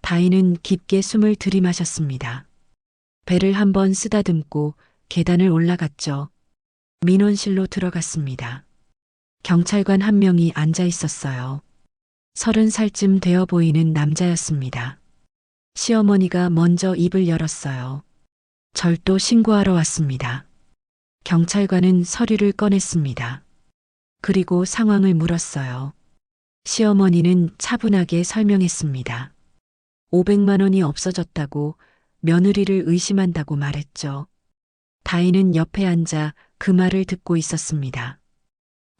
다인은 깊게 숨을 들이마셨습니다. 배를 한번 쓰다듬고 계단을 올라갔죠. 민원실로 들어갔습니다. 경찰관 한 명이 앉아 있었어요. 30살쯤 되어 보이는 남자였습니다. 시어머니가 먼저 입을 열었어요. 절도 신고하러 왔습니다. 경찰관은 서류를 꺼냈습니다. 그리고 상황을 물었어요. 시어머니는 차분하게 설명했습니다. 500만 원이 없어졌다고 며느리를 의심한다고 말했죠. 다인은 옆에 앉아 그 말을 듣고 있었습니다.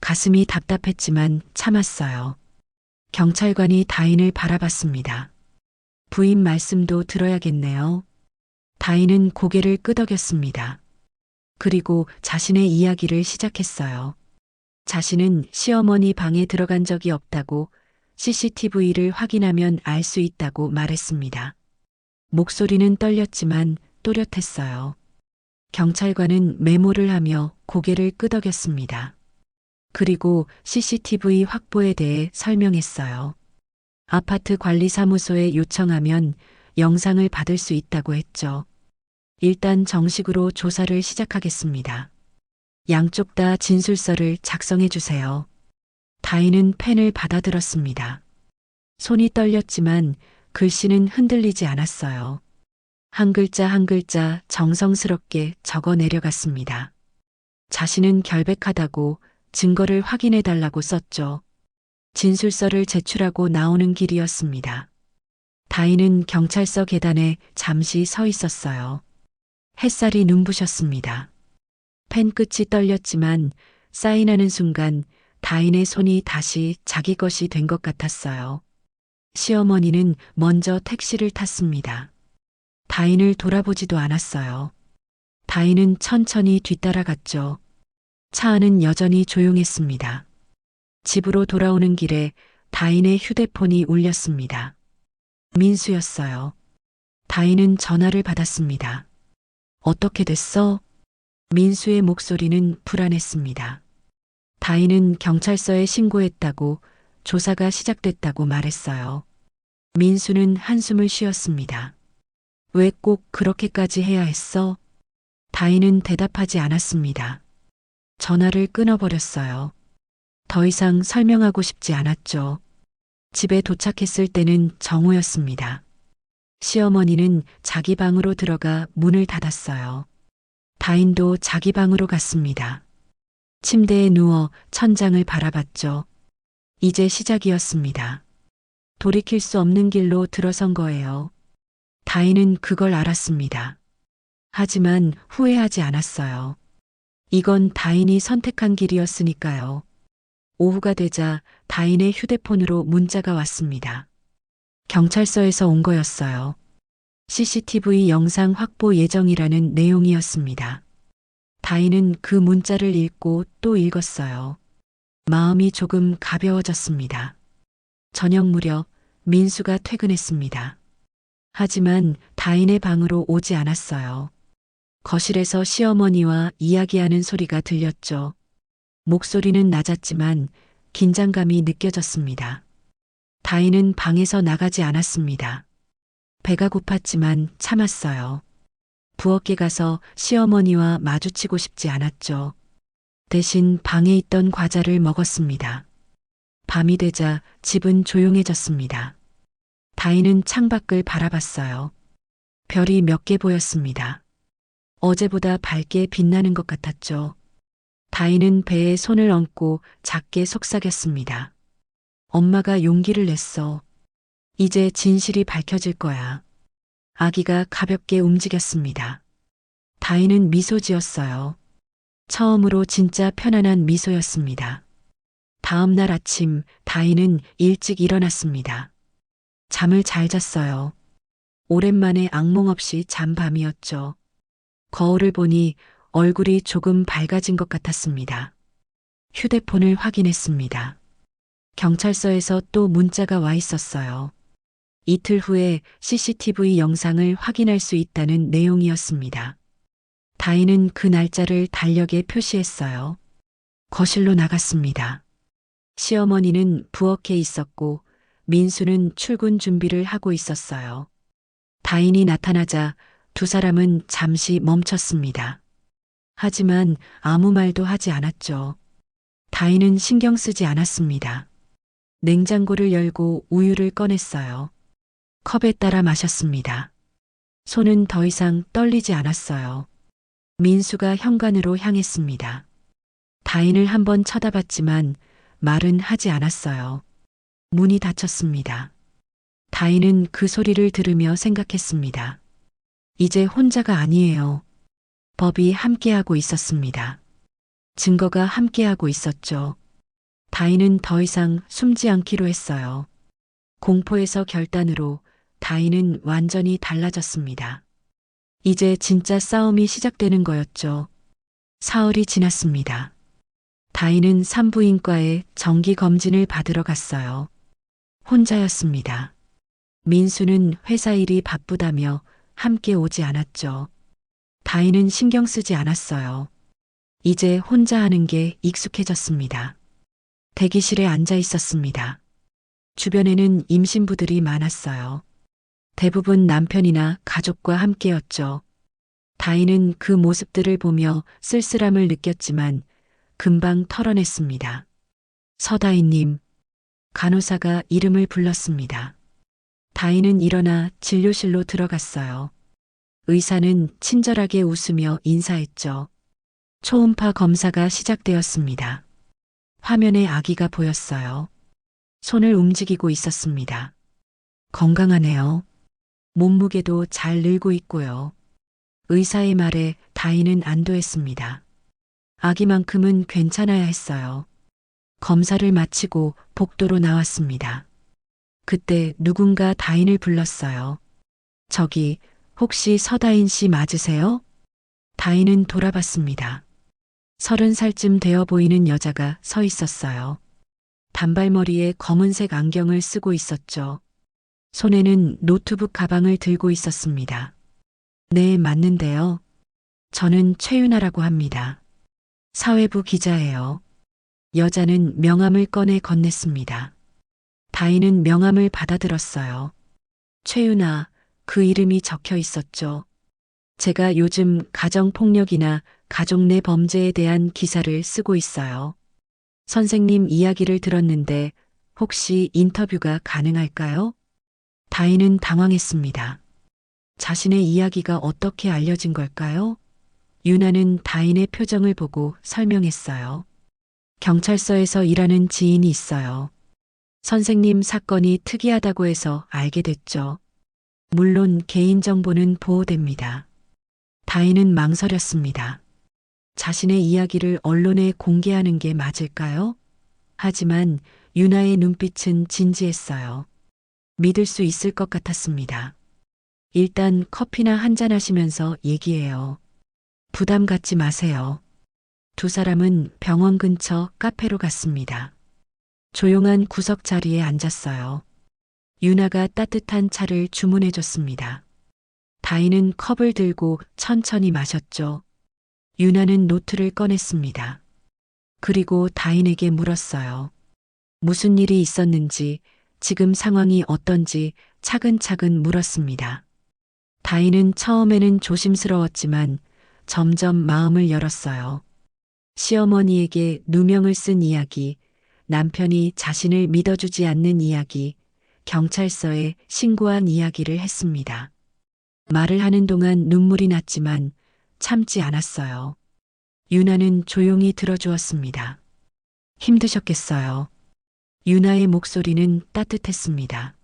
가슴이 답답했지만 참았어요. 경찰관이 다인을 바라봤습니다. 부인 말씀도 들어야겠네요. 다인은 고개를 끄덕였습니다. 그리고 자신의 이야기를 시작했어요. 자신은 시어머니 방에 들어간 적이 없다고 CCTV를 확인하면 알 수 있다고 말했습니다. 목소리는 떨렸지만 또렷했어요. 경찰관은 메모를 하며 고개를 끄덕였습니다. 그리고 CCTV 확보에 대해 설명했어요. 아파트 관리사무소에 요청하면 영상을 받을 수 있다고 했죠. 일단 정식으로 조사를 시작하겠습니다. 양쪽 다 진술서를 작성해 주세요. 다인은 펜을 받아들었습니다. 손이 떨렸지만 글씨는 흔들리지 않았어요. 한 글자 한 글자 정성스럽게 적어 내려갔습니다. 자신은 결백하다고 증거를 확인해 달라고 썼죠. 진술서를 제출하고 나오는 길이었습니다. 다인은 경찰서 계단에 잠시 서 있었어요. 햇살이 눈부셨습니다. 펜 끝이 떨렸지만 사인하는 순간 다인의 손이 다시 자기 것이 된 것 같았어요. 시어머니는 먼저 택시를 탔습니다. 다인을 돌아보지도 않았어요. 다인은 천천히 뒤따라갔죠. 차 안은 여전히 조용했습니다. 집으로 돌아오는 길에 다인의 휴대폰이 울렸습니다. 민수였어요. 다인은 전화를 받았습니다. 어떻게 됐어? 민수의 목소리는 불안했습니다. 다인은 경찰서에 신고했다고, 조사가 시작됐다고 말했어요. 민수는 한숨을 쉬었습니다. 왜 꼭 그렇게까지 해야 했어? 다인은 대답하지 않았습니다. 전화를 끊어버렸어요. 더 이상 설명하고 싶지 않았죠. 집에 도착했을 때는 정오였습니다. 시어머니는 자기 방으로 들어가 문을 닫았어요. 다인도 자기 방으로 갔습니다. 침대에 누워 천장을 바라봤죠. 이제 시작이었습니다. 돌이킬 수 없는 길로 들어선 거예요. 다인은 그걸 알았습니다. 하지만 후회하지 않았어요. 이건 다인이 선택한 길이었으니까요. 오후가 되자 다인의 휴대폰으로 문자가 왔습니다. 경찰서에서 온 거였어요. CCTV 영상 확보 예정이라는 내용이었습니다. 다인은 그 문자를 읽고 또 읽었어요. 마음이 조금 가벼워졌습니다. 저녁 무렵 민수가 퇴근했습니다. 하지만 다인의 방으로 오지 않았어요. 거실에서 시어머니와 이야기하는 소리가 들렸죠. 목소리는 낮았지만 긴장감이 느껴졌습니다. 다인은 방에서 나가지 않았습니다. 배가 고팠지만 참았어요. 부엌에 가서 시어머니와 마주치고 싶지 않았죠. 대신 방에 있던 과자를 먹었습니다. 밤이 되자 집은 조용해졌습니다. 다인은 창밖을 바라봤어요. 별이 몇 개 보였습니다. 어제보다 밝게 빛나는 것 같았죠. 다인은 배에 손을 얹고 작게 속삭였습니다. 엄마가 용기를 냈어. 이제 진실이 밝혀질 거야. 아기가 가볍게 움직였습니다. 다인은 미소 지었어요. 처음으로 진짜 편안한 미소였습니다. 다음 날 아침 다인은 일찍 일어났습니다. 잠을 잘 잤어요. 오랜만에 악몽 없이 잔 밤이었죠. 거울을 보니 얼굴이 조금 밝아진 것 같았습니다. 휴대폰을 확인했습니다. 경찰서에서 또 문자가 와 있었어요. 이틀 후에 CCTV 영상을 확인할 수 있다는 내용이었습니다. 다인은 그 날짜를 달력에 표시했어요. 거실로 나갔습니다. 시어머니는 부엌에 있었고 민수는 출근 준비를 하고 있었어요. 다인이 나타나자 두 사람은 잠시 멈췄습니다. 하지만 아무 말도 하지 않았죠. 다인은 신경 쓰지 않았습니다. 냉장고를 열고 우유를 꺼냈어요. 컵에 따라 마셨습니다. 손은 더 이상 떨리지 않았어요. 민수가 현관으로 향했습니다. 다인을 한번 쳐다봤지만 말은 하지 않았어요. 문이 닫혔습니다. 다인은 그 소리를 들으며 생각했습니다. 이제 혼자가 아니에요. 법이 함께하고 있었습니다. 증거가 함께하고 있었죠. 다인은 더 이상 숨지 않기로 했어요. 공포에서 결단으로 다인은 완전히 달라졌습니다. 이제 진짜 싸움이 시작되는 거였죠. 사흘이 지났습니다. 다인은 산부인과에 정기 검진을 받으러 갔어요. 혼자였습니다. 민수는 회사 일이 바쁘다며 함께 오지 않았죠. 다인은 신경 쓰지 않았어요. 이제 혼자 하는 게 익숙해졌습니다. 대기실에 앉아 있었습니다. 주변에는 임신부들이 많았어요. 대부분 남편이나 가족과 함께였죠. 다인은 그 모습들을 보며 쓸쓸함을 느꼈지만 금방 털어냈습니다. 서다인님, 간호사가 이름을 불렀습니다. 다인은 일어나 진료실로 들어갔어요. 의사는 친절하게 웃으며 인사했죠. 초음파 검사가 시작되었습니다. 화면에 아기가 보였어요. 손을 움직이고 있었습니다. 건강하네요. 몸무게도 잘 늘고 있고요. 의사의 말에 다인은 안도했습니다. 아기만큼은 괜찮아야 했어요. 검사를 마치고 복도로 나왔습니다. 그때 누군가 다인을 불렀어요. 저기, 혹시 서다인 씨 맞으세요? 다인은 돌아봤습니다. 30살쯤 되어 보이는 여자가 서 있었어요. 단발머리에 검은색 안경을 쓰고 있었죠. 손에는 노트북 가방을 들고 있었습니다. 네, 맞는데요. 저는 최윤아라고 합니다. 사회부 기자예요. 여자는 명함을 꺼내 건넸습니다. 다인은 명함을 받아들었어요. 최윤아, 그 이름이 적혀 있었죠. 제가 요즘 가정폭력이나 가족 내 범죄에 대한 기사를 쓰고 있어요. 선생님 이야기를 들었는데 혹시 인터뷰가 가능할까요? 다인은 당황했습니다. 자신의 이야기가 어떻게 알려진 걸까요? 유나는 다인의 표정을 보고 설명했어요. 경찰서에서 일하는 지인이 있어요. 선생님 사건이 특이하다고 해서 알게 됐죠. 물론 개인정보는 보호됩니다. 다인은 망설였습니다. 자신의 이야기를 언론에 공개하는 게 맞을까요? 하지만 유나의 눈빛은 진지했어요. 믿을 수 있을 것 같았습니다. 일단 커피나 한잔 하시면서 얘기해요. 부담 갖지 마세요. 두 사람은 병원 근처 카페로 갔습니다. 조용한 구석 자리에 앉았어요. 유나가 따뜻한 차를 주문해 줬습니다. 다인은 컵을 들고 천천히 마셨죠. 유나는 노트를 꺼냈습니다. 그리고 다인에게 물었어요. 무슨 일이 있었는지, 지금 상황이 어떤지 차근차근 물었습니다. 다인은 처음에는 조심스러웠지만 점점 마음을 열었어요. 시어머니에게 누명을 쓴 이야기, 남편이 자신을 믿어주지 않는 이야기, 경찰서에 신고한 이야기를 했습니다. 말을 하는 동안 눈물이 났지만 참지 않았어요. 유나는 조용히 들어주었습니다. 힘드셨겠어요. 유나의 목소리는 따뜻했습니다.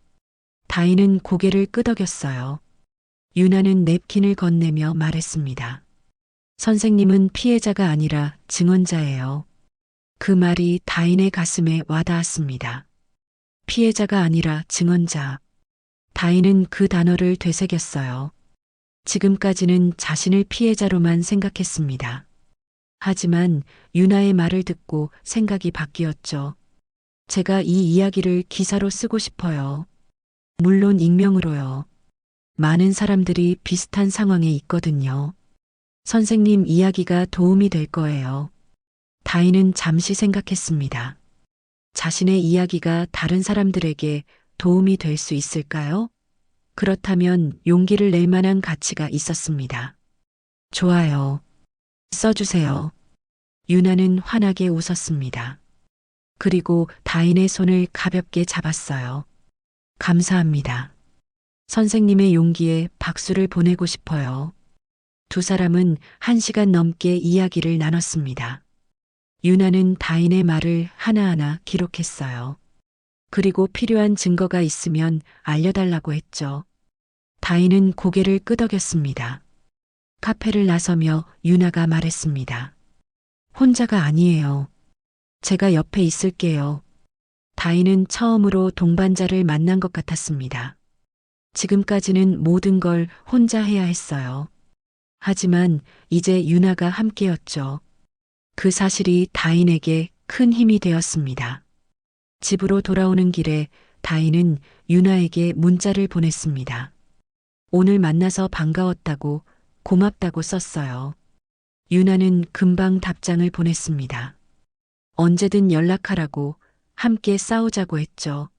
다인은 고개를 끄덕였어요. 유나는 냅킨을 건네며 말했습니다. 선생님은 피해자가 아니라 증언자예요. 그 말이 다인의 가슴에 와닿았습니다. 피해자가 아니라 증언자. 다인은 그 단어를 되새겼어요. 지금까지는 자신을 피해자로만 생각했습니다. 하지만 유나의 말을 듣고 생각이 바뀌었죠. 제가 이 이야기를 기사로 쓰고 싶어요. 물론 익명으로요. 많은 사람들이 비슷한 상황에 있거든요. 선생님 이야기가 도움이 될 거예요. 다인은 잠시 생각했습니다. 자신의 이야기가 다른 사람들에게 도움이 될 수 있을까요? 그렇다면 용기를 낼 만한 가치가 있었습니다. 좋아요. 써주세요. 유나는 환하게 웃었습니다. 그리고 다인의 손을 가볍게 잡았어요. 감사합니다. 선생님의 용기에 박수를 보내고 싶어요. 두 사람은 1시간 넘게 이야기를 나눴습니다. 유나는 다인의 말을 하나하나 기록했어요. 그리고 필요한 증거가 있으면 알려달라고 했죠. 다인은 고개를 끄덕였습니다. 카페를 나서며 유나가 말했습니다. 혼자가 아니에요. 제가 옆에 있을게요. 다인은 처음으로 동반자를 만난 것 같았습니다. 지금까지는 모든 걸 혼자 해야 했어요. 하지만 이제 유나가 함께였죠. 그 사실이 다인에게 큰 힘이 되었습니다. 집으로 돌아오는 길에 다인은 유나에게 문자를 보냈습니다. 오늘 만나서 반가웠다고 고맙다고 썼어요. 유나는 금방 답장을 보냈습니다. 언제든 연락하라고, 함께 싸우자고 했죠.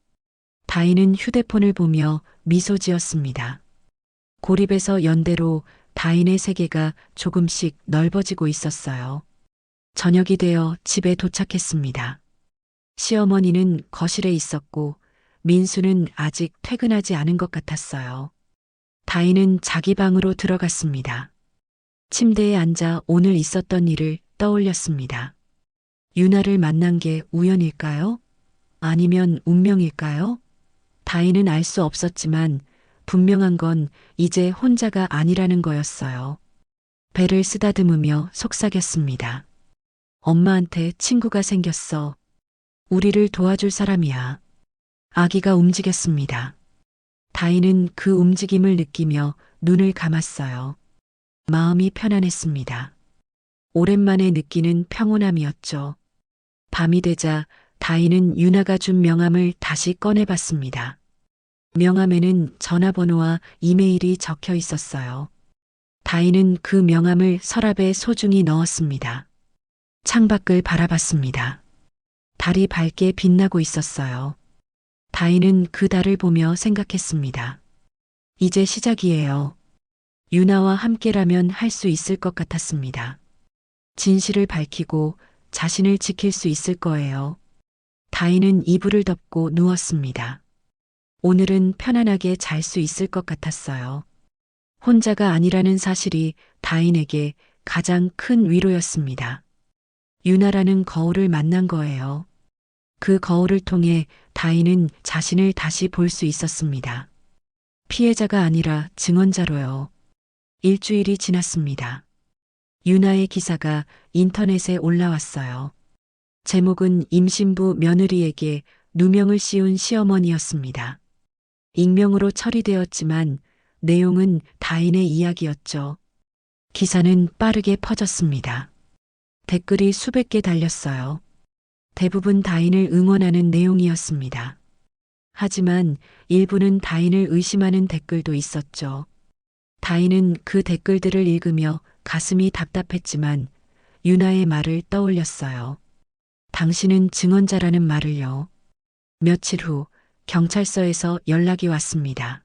다인은 휴대폰을 보며 미소 지었습니다. 고립에서 연대로 다인의 세계가 조금씩 넓어지고 있었어요. 저녁이 되어 집에 도착했습니다. 시어머니는 거실에 있었고 민수는 아직 퇴근하지 않은 것 같았어요. 다인은 자기 방으로 들어갔습니다. 침대에 앉아 오늘 있었던 일을 떠올렸습니다. 유나를 만난 게 우연일까요? 아니면 운명일까요? 다인은 알 수 없었지만 분명한 건 이제 혼자가 아니라는 거였어요. 배를 쓰다듬으며 속삭였습니다. 엄마한테 친구가 생겼어. 우리를 도와줄 사람이야. 아기가 움직였습니다. 다인은 그 움직임을 느끼며 눈을 감았어요. 마음이 편안했습니다. 오랜만에 느끼는 평온함이었죠. 밤이 되자 다인은 유나가 준 명함을 다시 꺼내봤습니다. 명함에는 전화번호와 이메일이 적혀 있었어요. 다인은 그 명함을 서랍에 소중히 넣었습니다. 창밖을 바라봤습니다. 달이 밝게 빛나고 있었어요. 다인은 그 달을 보며 생각했습니다. 이제 시작이에요. 유나와 함께라면 할 수 있을 것 같았습니다. 진실을 밝히고 자신을 지킬 수 있을 거예요. 다인은 이불을 덮고 누웠습니다. 오늘은 편안하게 잘 수 있을 것 같았어요. 혼자가 아니라는 사실이 다인에게 가장 큰 위로였습니다. 유나라는 거울을 만난 거예요. 그 거울을 통해 다인은 자신을 다시 볼 수 있었습니다. 피해자가 아니라 증언자로요. 일주일이 지났습니다. 유나의 기사가 인터넷에 올라왔어요. 제목은 임신부 며느리에게 누명을 씌운 시어머니였습니다. 익명으로 처리되었지만 내용은 다인의 이야기였죠. 기사는 빠르게 퍼졌습니다. 댓글이 수백 개 달렸어요. 대부분 다인을 응원하는 내용이었습니다. 하지만 일부는 다인을 의심하는 댓글도 있었죠. 다인은 그 댓글들을 읽으며 가슴이 답답했지만 유나의 말을 떠올렸어요. 당신은 증언자라는 말을요. 며칠 후 경찰서에서 연락이 왔습니다.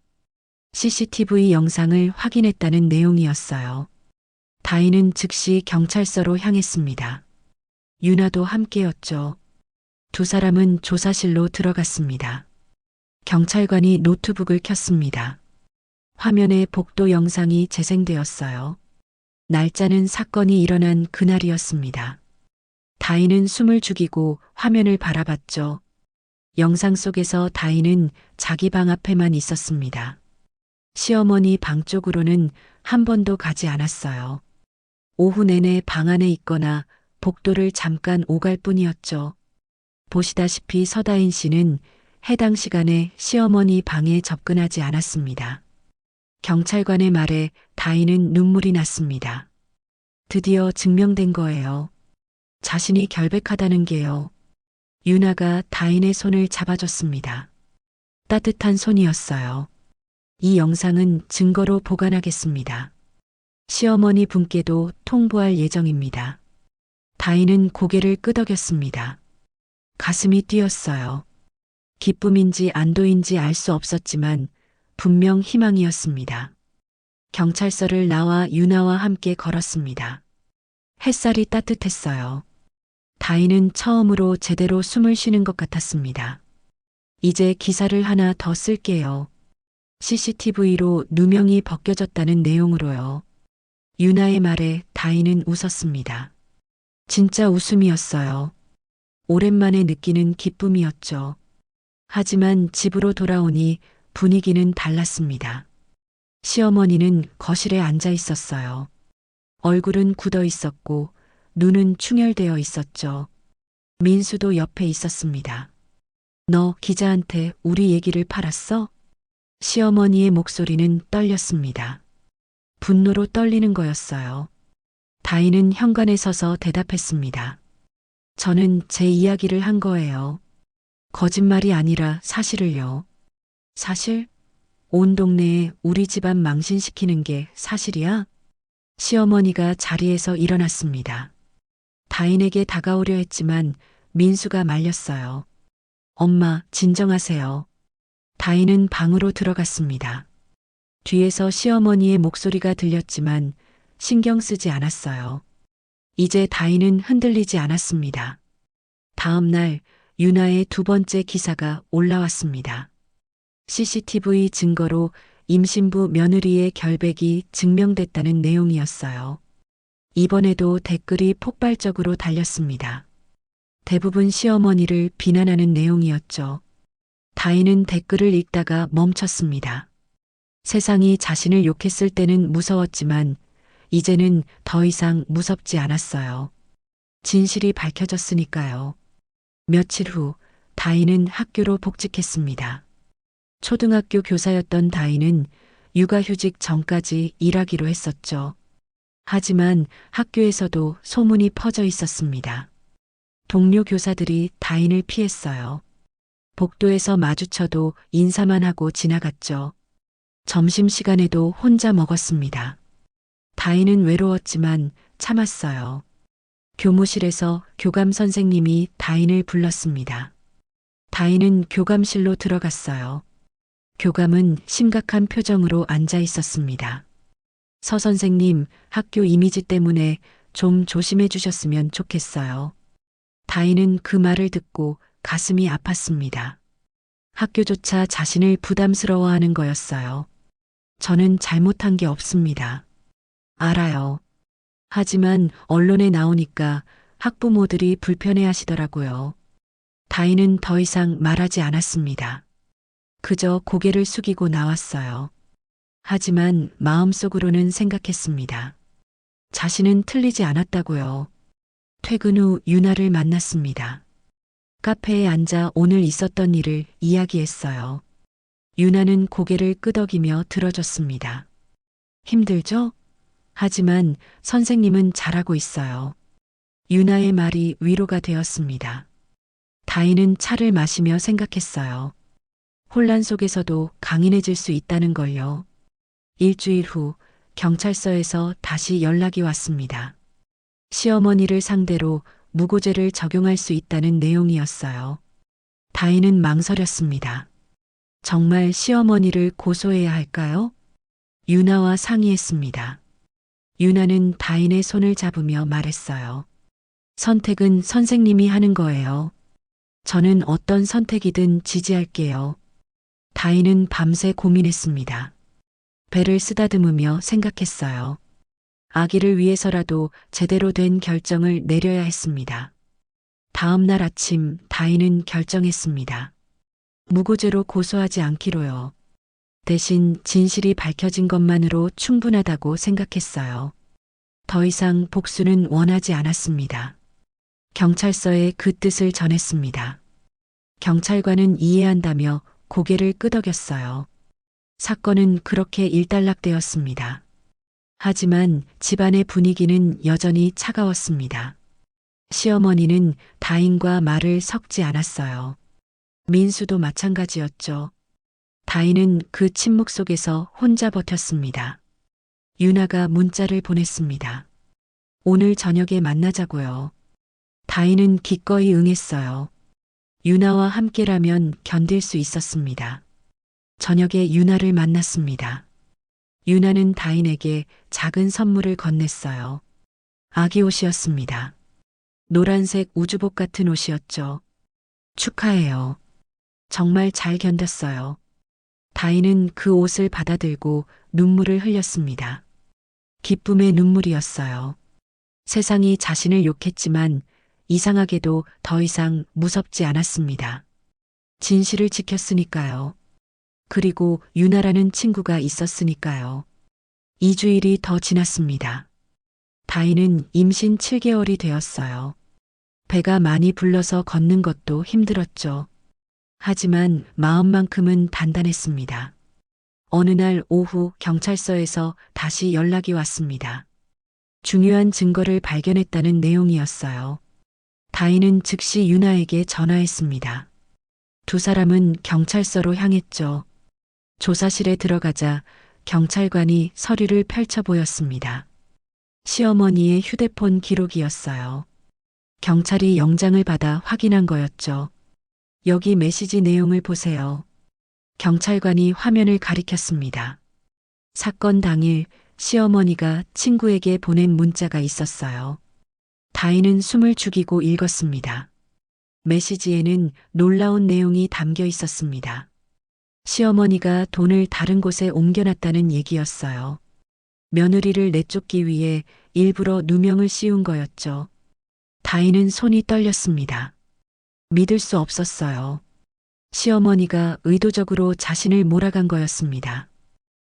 CCTV 영상을 확인했다는 내용이었어요. 다인은 즉시 경찰서로 향했습니다. 유나도 함께였죠. 두 사람은 조사실로 들어갔습니다. 경찰관이 노트북을 켰습니다. 화면에 복도 영상이 재생되었어요. 날짜는 사건이 일어난 그날이었습니다. 다인은 숨을 죽이고 화면을 바라봤죠. 영상 속에서 다인은 자기 방 앞에만 있었습니다. 시어머니 방 쪽으로는 한 번도 가지 않았어요. 오후 내내 방 안에 있거나 복도를 잠깐 오갈 뿐이었죠. 보시다시피 서다인 씨는 해당 시간에 시어머니 방에 접근하지 않았습니다. 경찰관의 말에 다인은 눈물이 났습니다. 드디어 증명된 거예요. 자신이 결백하다는 게요. 유나가 다인의 손을 잡아줬습니다. 따뜻한 손이었어요. 이 영상은 증거로 보관하겠습니다. 시어머니 분께도 통보할 예정입니다. 다인은 고개를 끄덕였습니다. 가슴이 뛰었어요. 기쁨인지 안도인지 알 수 없었지만 분명 희망이었습니다. 경찰서를 나와 유나와 함께 걸었습니다. 햇살이 따뜻했어요. 다인은 처음으로 제대로 숨을 쉬는 것 같았습니다. 이제 기사를 하나 더 쓸게요. CCTV로 누명이 벗겨졌다는 내용으로요. 유나의 말에 다인은 웃었습니다. 진짜 웃음이었어요. 오랜만에 느끼는 기쁨이었죠. 하지만 집으로 돌아오니 분위기는 달랐습니다. 시어머니는 거실에 앉아 있었어요. 얼굴은 굳어 있었고 눈은 충혈되어 있었죠. 민수도 옆에 있었습니다. 너 기자한테 우리 얘기를 팔았어? 시어머니의 목소리는 떨렸습니다. 분노로 떨리는 거였어요. 다인은 현관에 서서 대답했습니다. 저는 제 이야기를 한 거예요. 거짓말이 아니라 사실을요. 사실? 온 동네에 우리 집안 망신시키는 게 사실이야? 시어머니가 자리에서 일어났습니다. 다인에게 다가오려 했지만 민수가 말렸어요. 엄마, 진정하세요. 다인은 방으로 들어갔습니다. 뒤에서 시어머니의 목소리가 들렸지만 신경 쓰지 않았어요. 이제 다인은 흔들리지 않았습니다. 다음 날 유나의 두 번째 기사가 올라왔습니다. CCTV 증거로 임신부 며느리의 결백이 증명됐다는 내용이었어요. 이번에도 댓글이 폭발적으로 달렸습니다. 대부분 시어머니를 비난하는 내용이었죠. 다인은 댓글을 읽다가 멈췄습니다. 세상이 자신을 욕했을 때는 무서웠지만 이제는 더 이상 무섭지 않았어요. 진실이 밝혀졌으니까요. 며칠 후 다인은 학교로 복직했습니다. 초등학교 교사였던 다인은 육아휴직 전까지 일하기로 했었죠. 하지만 학교에서도 소문이 퍼져 있었습니다. 동료 교사들이 다인을 피했어요. 복도에서 마주쳐도 인사만 하고 지나갔죠. 점심시간에도 혼자 먹었습니다. 다인은 외로웠지만 참았어요. 교무실에서 교감 선생님이 다인을 불렀습니다. 다인은 교감실로 들어갔어요. 교감은 심각한 표정으로 앉아 있었습니다. 서 선생님, 학교 이미지 때문에 좀 조심해 주셨으면 좋겠어요. 다인은 그 말을 듣고 가슴이 아팠습니다. 학교조차 자신을 부담스러워하는 거였어요. 저는 잘못한 게 없습니다. 알아요. 하지만 언론에 나오니까 학부모들이 불편해 하시더라고요. 다인은 더 이상 말하지 않았습니다. 그저 고개를 숙이고 나왔어요. 하지만 마음속으로는 생각했습니다. 자신은 틀리지 않았다고요. 퇴근 후 유나를 만났습니다. 카페에 앉아 오늘 있었던 일을 이야기했어요. 유나는 고개를 끄덕이며 들어줬습니다. 힘들죠? 하지만 선생님은 잘하고 있어요. 유나의 말이 위로가 되었습니다. 다인은 차를 마시며 생각했어요. 혼란 속에서도 강인해질 수 있다는 걸요. 일주일 후 경찰서에서 다시 연락이 왔습니다. 시어머니를 상대로 무고죄를 적용할 수 있다는 내용이었어요. 다인은 망설였습니다. 정말 시어머니를 고소해야 할까요? 유나와 상의했습니다. 유나는 다인의 손을 잡으며 말했어요. 선택은 선생님이 하는 거예요. 저는 어떤 선택이든 지지할게요. 다인은 밤새 고민했습니다. 배를 쓰다듬으며 생각했어요. 아기를 위해서라도 제대로 된 결정을 내려야 했습니다. 다음 날 아침 다인은 결정했습니다. 무고죄로 고소하지 않기로요. 대신 진실이 밝혀진 것만으로 충분하다고 생각했어요. 더 이상 복수는 원하지 않았습니다. 경찰서에 그 뜻을 전했습니다. 경찰관은 이해한다며 고개를 끄덕였어요. 사건은 그렇게 일단락되었습니다. 하지만 집안의 분위기는 여전히 차가웠습니다. 시어머니는 다인과 말을 섞지 않았어요. 민수도 마찬가지였죠. 다인은 그 침묵 속에서 혼자 버텼습니다. 유나가 문자를 보냈습니다. 오늘 저녁에 만나자고요. 다인은 기꺼이 응했어요. 유나와 함께라면 견딜 수 있었습니다. 저녁에 유나를 만났습니다. 유나는 다인에게 작은 선물을 건넸어요. 아기 옷이었습니다. 노란색 우주복 같은 옷이었죠. 축하해요. 정말 잘 견뎠어요. 다인은 그 옷을 받아들고 눈물을 흘렸습니다. 기쁨의 눈물이었어요. 세상이 자신을 욕했지만 이상하게도 더 이상 무섭지 않았습니다. 진실을 지켰으니까요. 그리고 유나라는 친구가 있었으니까요. 2주일이 더 지났습니다. 다인은 임신 7개월이 되었어요. 배가 많이 불러서 걷는 것도 힘들었죠. 하지만 마음만큼은 단단했습니다. 어느 날 오후 경찰서에서 다시 연락이 왔습니다. 중요한 증거를 발견했다는 내용이었어요. 다인은 즉시 유나에게 전화했습니다. 두 사람은 경찰서로 향했죠. 조사실에 들어가자 경찰관이 서류를 펼쳐 보였습니다. 시어머니의 휴대폰 기록이었어요. 경찰이 영장을 받아 확인한 거였죠. 여기 메시지 내용을 보세요. 경찰관이 화면을 가리켰습니다. 사건 당일 시어머니가 친구에게 보낸 문자가 있었어요. 다인은 숨을 죽이고 읽었습니다. 메시지에는 놀라운 내용이 담겨 있었습니다. 시어머니가 돈을 다른 곳에 옮겨놨다는 얘기였어요. 며느리를 내쫓기 위해 일부러 누명을 씌운 거였죠. 다인은 손이 떨렸습니다. 믿을 수 없었어요. 시어머니가 의도적으로 자신을 몰아간 거였습니다.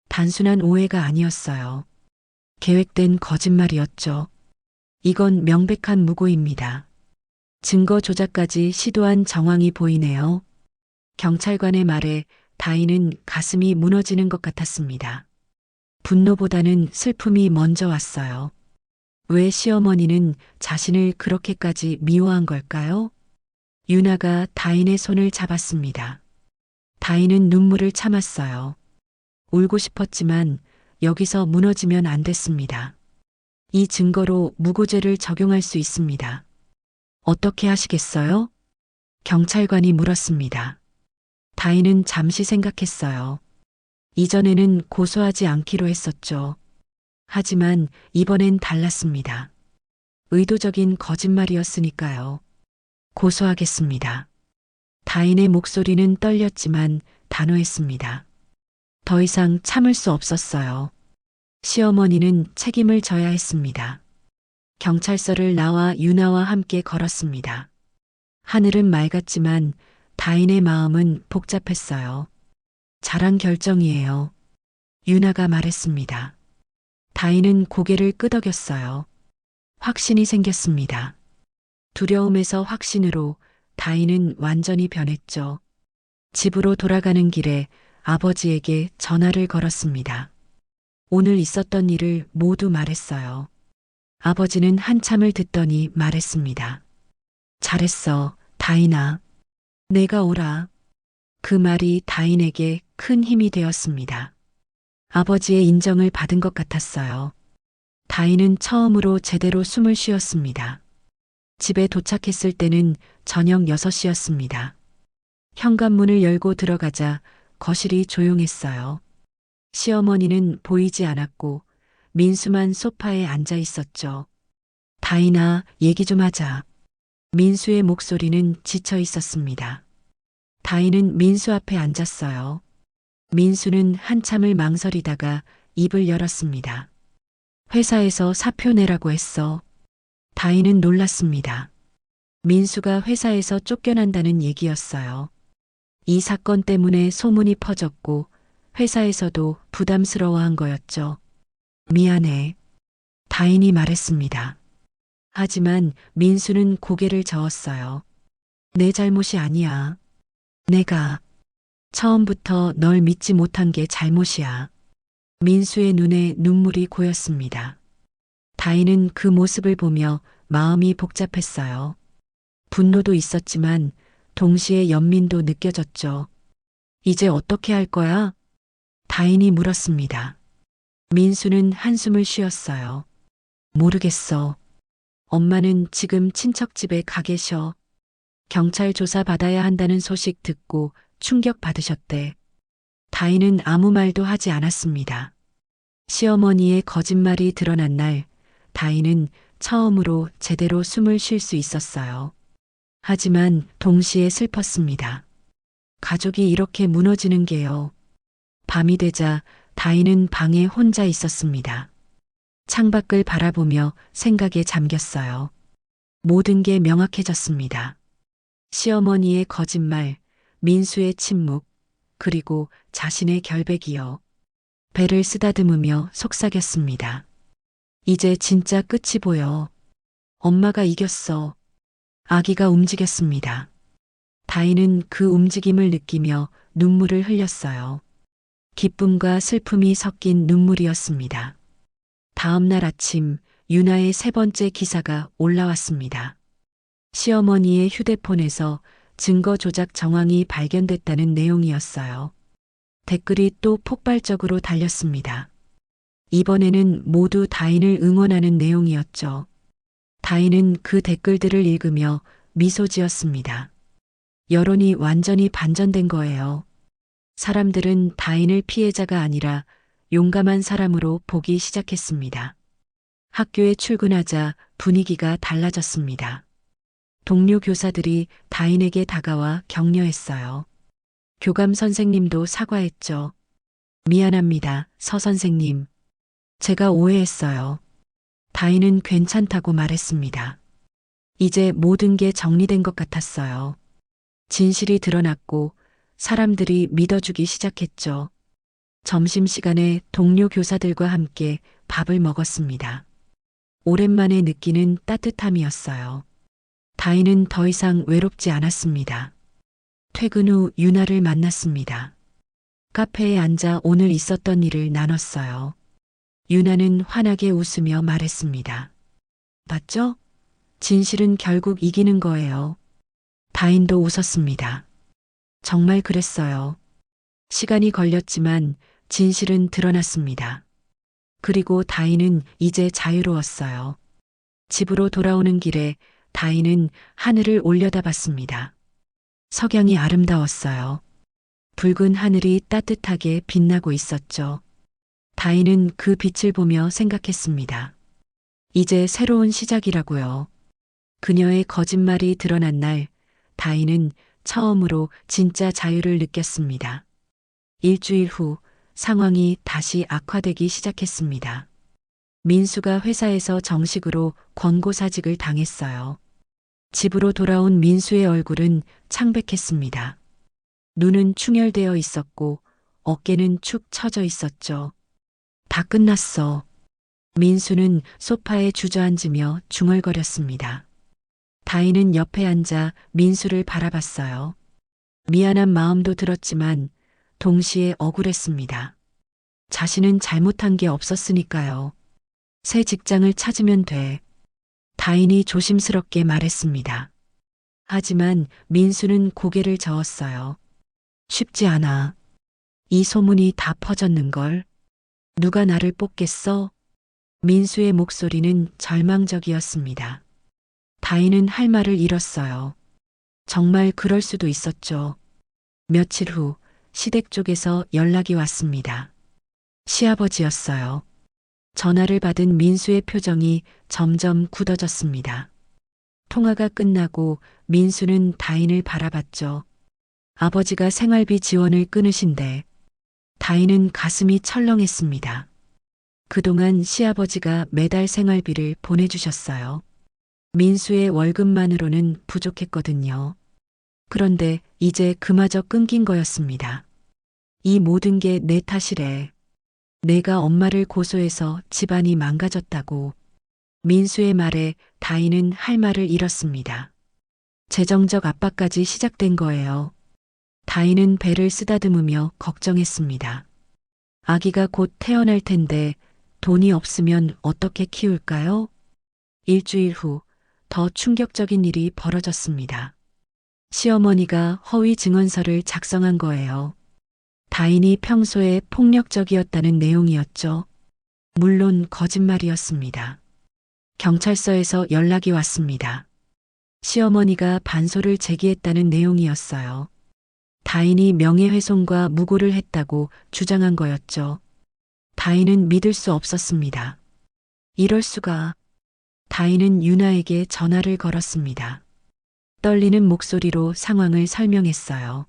단순한 오해가 아니었어요. 계획된 거짓말이었죠. 이건 명백한 무고입니다. 증거 조작까지 시도한 정황이 보이네요. 경찰관의 말에 다인은 가슴이 무너지는 것 같았습니다. 분노보다는 슬픔이 먼저 왔어요. 왜 시어머니는 자신을 그렇게까지 미워한 걸까요? 유나가 다인의 손을 잡았습니다. 다인은 눈물을 참았어요. 울고 싶었지만 여기서 무너지면 안 됐습니다. 이 증거로 무고죄를 적용할 수 있습니다. 어떻게 하시겠어요? 경찰관이 물었습니다. 다인은 잠시 생각했어요. 이전에는 고소하지 않기로 했었죠. 하지만 이번엔 달랐습니다. 의도적인 거짓말이었으니까요. 고소하겠습니다. 다인의 목소리는 떨렸지만 단호했습니다. 더 이상 참을 수 없었어요. 시어머니는 책임을 져야 했습니다. 경찰서를 나와 유나와 함께 걸었습니다. 하늘은 맑았지만 다인의 마음은 복잡했어요. 잘한 결정이에요. 유나가 말했습니다. 다인은 고개를 끄덕였어요. 확신이 생겼습니다. 두려움에서 확신으로 다인은 완전히 변했죠. 집으로 돌아가는 길에 아버지에게 전화를 걸었습니다. 오늘 있었던 일을 모두 말했어요. 아버지는 한참을 듣더니 말했습니다. 잘했어, 다인아. 내가 오라. 그 말이 다인에게 큰 힘이 되었습니다. 아버지의 인정을 받은 것 같았어요. 다인은 처음으로 제대로 숨을 쉬었습니다. 집에 도착했을 때는 저녁 6시였습니다. 현관문을 열고 들어가자 거실이 조용했어요. 시어머니는 보이지 않았고 민수만 소파에 앉아 있었죠. 다인아, 얘기 좀 하자. 민수의 목소리는 지쳐 있었습니다. 다인은 민수 앞에 앉았어요. 민수는 한참을 망설이다가 입을 열었습니다. 회사에서 사표 내라고 했어. 다인은 놀랐습니다. 민수가 회사에서 쫓겨난다는 얘기였어요. 이 사건 때문에 소문이 퍼졌고 회사에서도 부담스러워한 거였죠. 미안해. 다인이 말했습니다. 하지만 민수는 고개를 저었어요. 내 잘못이 아니야. 내가 처음부터 널 믿지 못한 게 잘못이야. 민수의 눈에 눈물이 고였습니다. 다인은 그 모습을 보며 마음이 복잡했어요. 분노도 있었지만 동시에 연민도 느껴졌죠. 이제 어떻게 할 거야? 다인이 물었습니다. 민수는 한숨을 쉬었어요. 모르겠어. 엄마는 지금 친척집에 가 계셔. 경찰 조사 받아야 한다는 소식 듣고 충격 받으셨대. 다인은 아무 말도 하지 않았습니다. 시어머니의 거짓말이 드러난 날, 다인은 처음으로 제대로 숨을 쉴 수 있었어요. 하지만 동시에 슬펐습니다. 가족이 이렇게 무너지는 게요. 밤이 되자 다인은 방에 혼자 있었습니다. 창밖을 바라보며 생각에 잠겼어요. 모든 게 명확해졌습니다. 시어머니의 거짓말, 민수의 침묵, 그리고 자신의 결백이요. 배를 쓰다듬으며 속삭였습니다. 이제 진짜 끝이 보여. 엄마가 이겼어. 아기가 움직였습니다. 다인은 그 움직임을 느끼며 눈물을 흘렸어요. 기쁨과 슬픔이 섞인 눈물이었습니다. 다음 날 아침 유나의 세 번째 기사가 올라왔습니다. 시어머니의 휴대폰에서 증거 조작 정황이 발견됐다는 내용이었어요. 댓글이 또 폭발적으로 달렸습니다. 이번에는 모두 다인을 응원하는 내용이었죠. 다인은 그 댓글들을 읽으며 미소 지었습니다. 여론이 완전히 반전된 거예요. 사람들은 다인을 피해자가 아니라 용감한 사람으로 보기 시작했습니다. 학교에 출근하자 분위기가 달라졌습니다. 동료 교사들이 다인에게 다가와 격려했어요. 교감 선생님도 사과했죠. 미안합니다, 서 선생님. 제가 오해했어요. 다인은 괜찮다고 말했습니다. 이제 모든 게 정리된 것 같았어요. 진실이 드러났고 사람들이 믿어주기 시작했죠. 점심시간에 동료 교사들과 함께 밥을 먹었습니다. 오랜만에 느끼는 따뜻함이었어요. 다인은 더 이상 외롭지 않았습니다. 퇴근 후 유나를 만났습니다. 카페에 앉아 오늘 있었던 일을 나눴어요. 유나는 환하게 웃으며 말했습니다. 맞죠? 진실은 결국 이기는 거예요. 다인도 웃었습니다. 정말 그랬어요. 시간이 걸렸지만 진실은 드러났습니다. 그리고 다인은 이제 자유로웠어요. 집으로 돌아오는 길에 다인은 하늘을 올려다봤습니다. 석양이 아름다웠어요. 붉은 하늘이 따뜻하게 빛나고 있었죠. 다인은 그 빛을 보며 생각했습니다. 이제 새로운 시작이라고요. 그녀의 거짓말이 드러난 날, 다인은 처음으로 진짜 자유를 느꼈습니다. 일주일 후 상황이 다시 악화되기 시작했습니다. 민수가 회사에서 정식으로 권고사직을 당했어요. 집으로 돌아온 민수의 얼굴은 창백했습니다. 눈은 충혈되어 있었고 어깨는 축 처져 있었죠. 다 끝났어. 민수는 소파에 주저앉으며 중얼거렸습니다. 다인은 옆에 앉아 민수를 바라봤어요. 미안한 마음도 들었지만 동시에 억울했습니다. 자신은 잘못한 게 없었으니까요. 새 직장을 찾으면 돼. 다인이 조심스럽게 말했습니다. 하지만 민수는 고개를 저었어요. 쉽지 않아. 이 소문이 다 퍼졌는걸. 누가 나를 뽑겠어? 민수의 목소리는 절망적이었습니다. 다인은 할 말을 잃었어요. 정말 그럴 수도 있었죠. 며칠 후 시댁 쪽에서 연락이 왔습니다. 시아버지였어요. 전화를 받은 민수의 표정이 점점 굳어졌습니다. 통화가 끝나고 민수는 다인을 바라봤죠. 아버지가 생활비 지원을 끊으신대. 다인은 가슴이 철렁했습니다. 그동안 시아버지가 매달 생활비를 보내주셨어요. 민수의 월급만으로는 부족했거든요. 그런데 이제 그마저 끊긴 거였습니다. 이 모든 게 내 탓이래. 내가 엄마를 고소해서 집안이 망가졌다고. 민수의 말에 다인은 할 말을 잃었습니다. 재정적 압박까지 시작된 거예요. 다인은 배를 쓰다듬으며 걱정했습니다. 아기가 곧 태어날 텐데 돈이 없으면 어떻게 키울까요? 일주일 후 더 충격적인 일이 벌어졌습니다. 시어머니가 허위 증언서를 작성한 거예요. 다인이 평소에 폭력적이었다는 내용이었죠. 물론 거짓말이었습니다. 경찰서에서 연락이 왔습니다. 시어머니가 반소를 제기했다는 내용이었어요. 다인이 명예훼손과 무고를 했다고 주장한 거였죠. 다인은 믿을 수 없었습니다. 이럴 수가. 다인은 유나에게 전화를 걸었습니다. 떨리는 목소리로 상황을 설명했어요.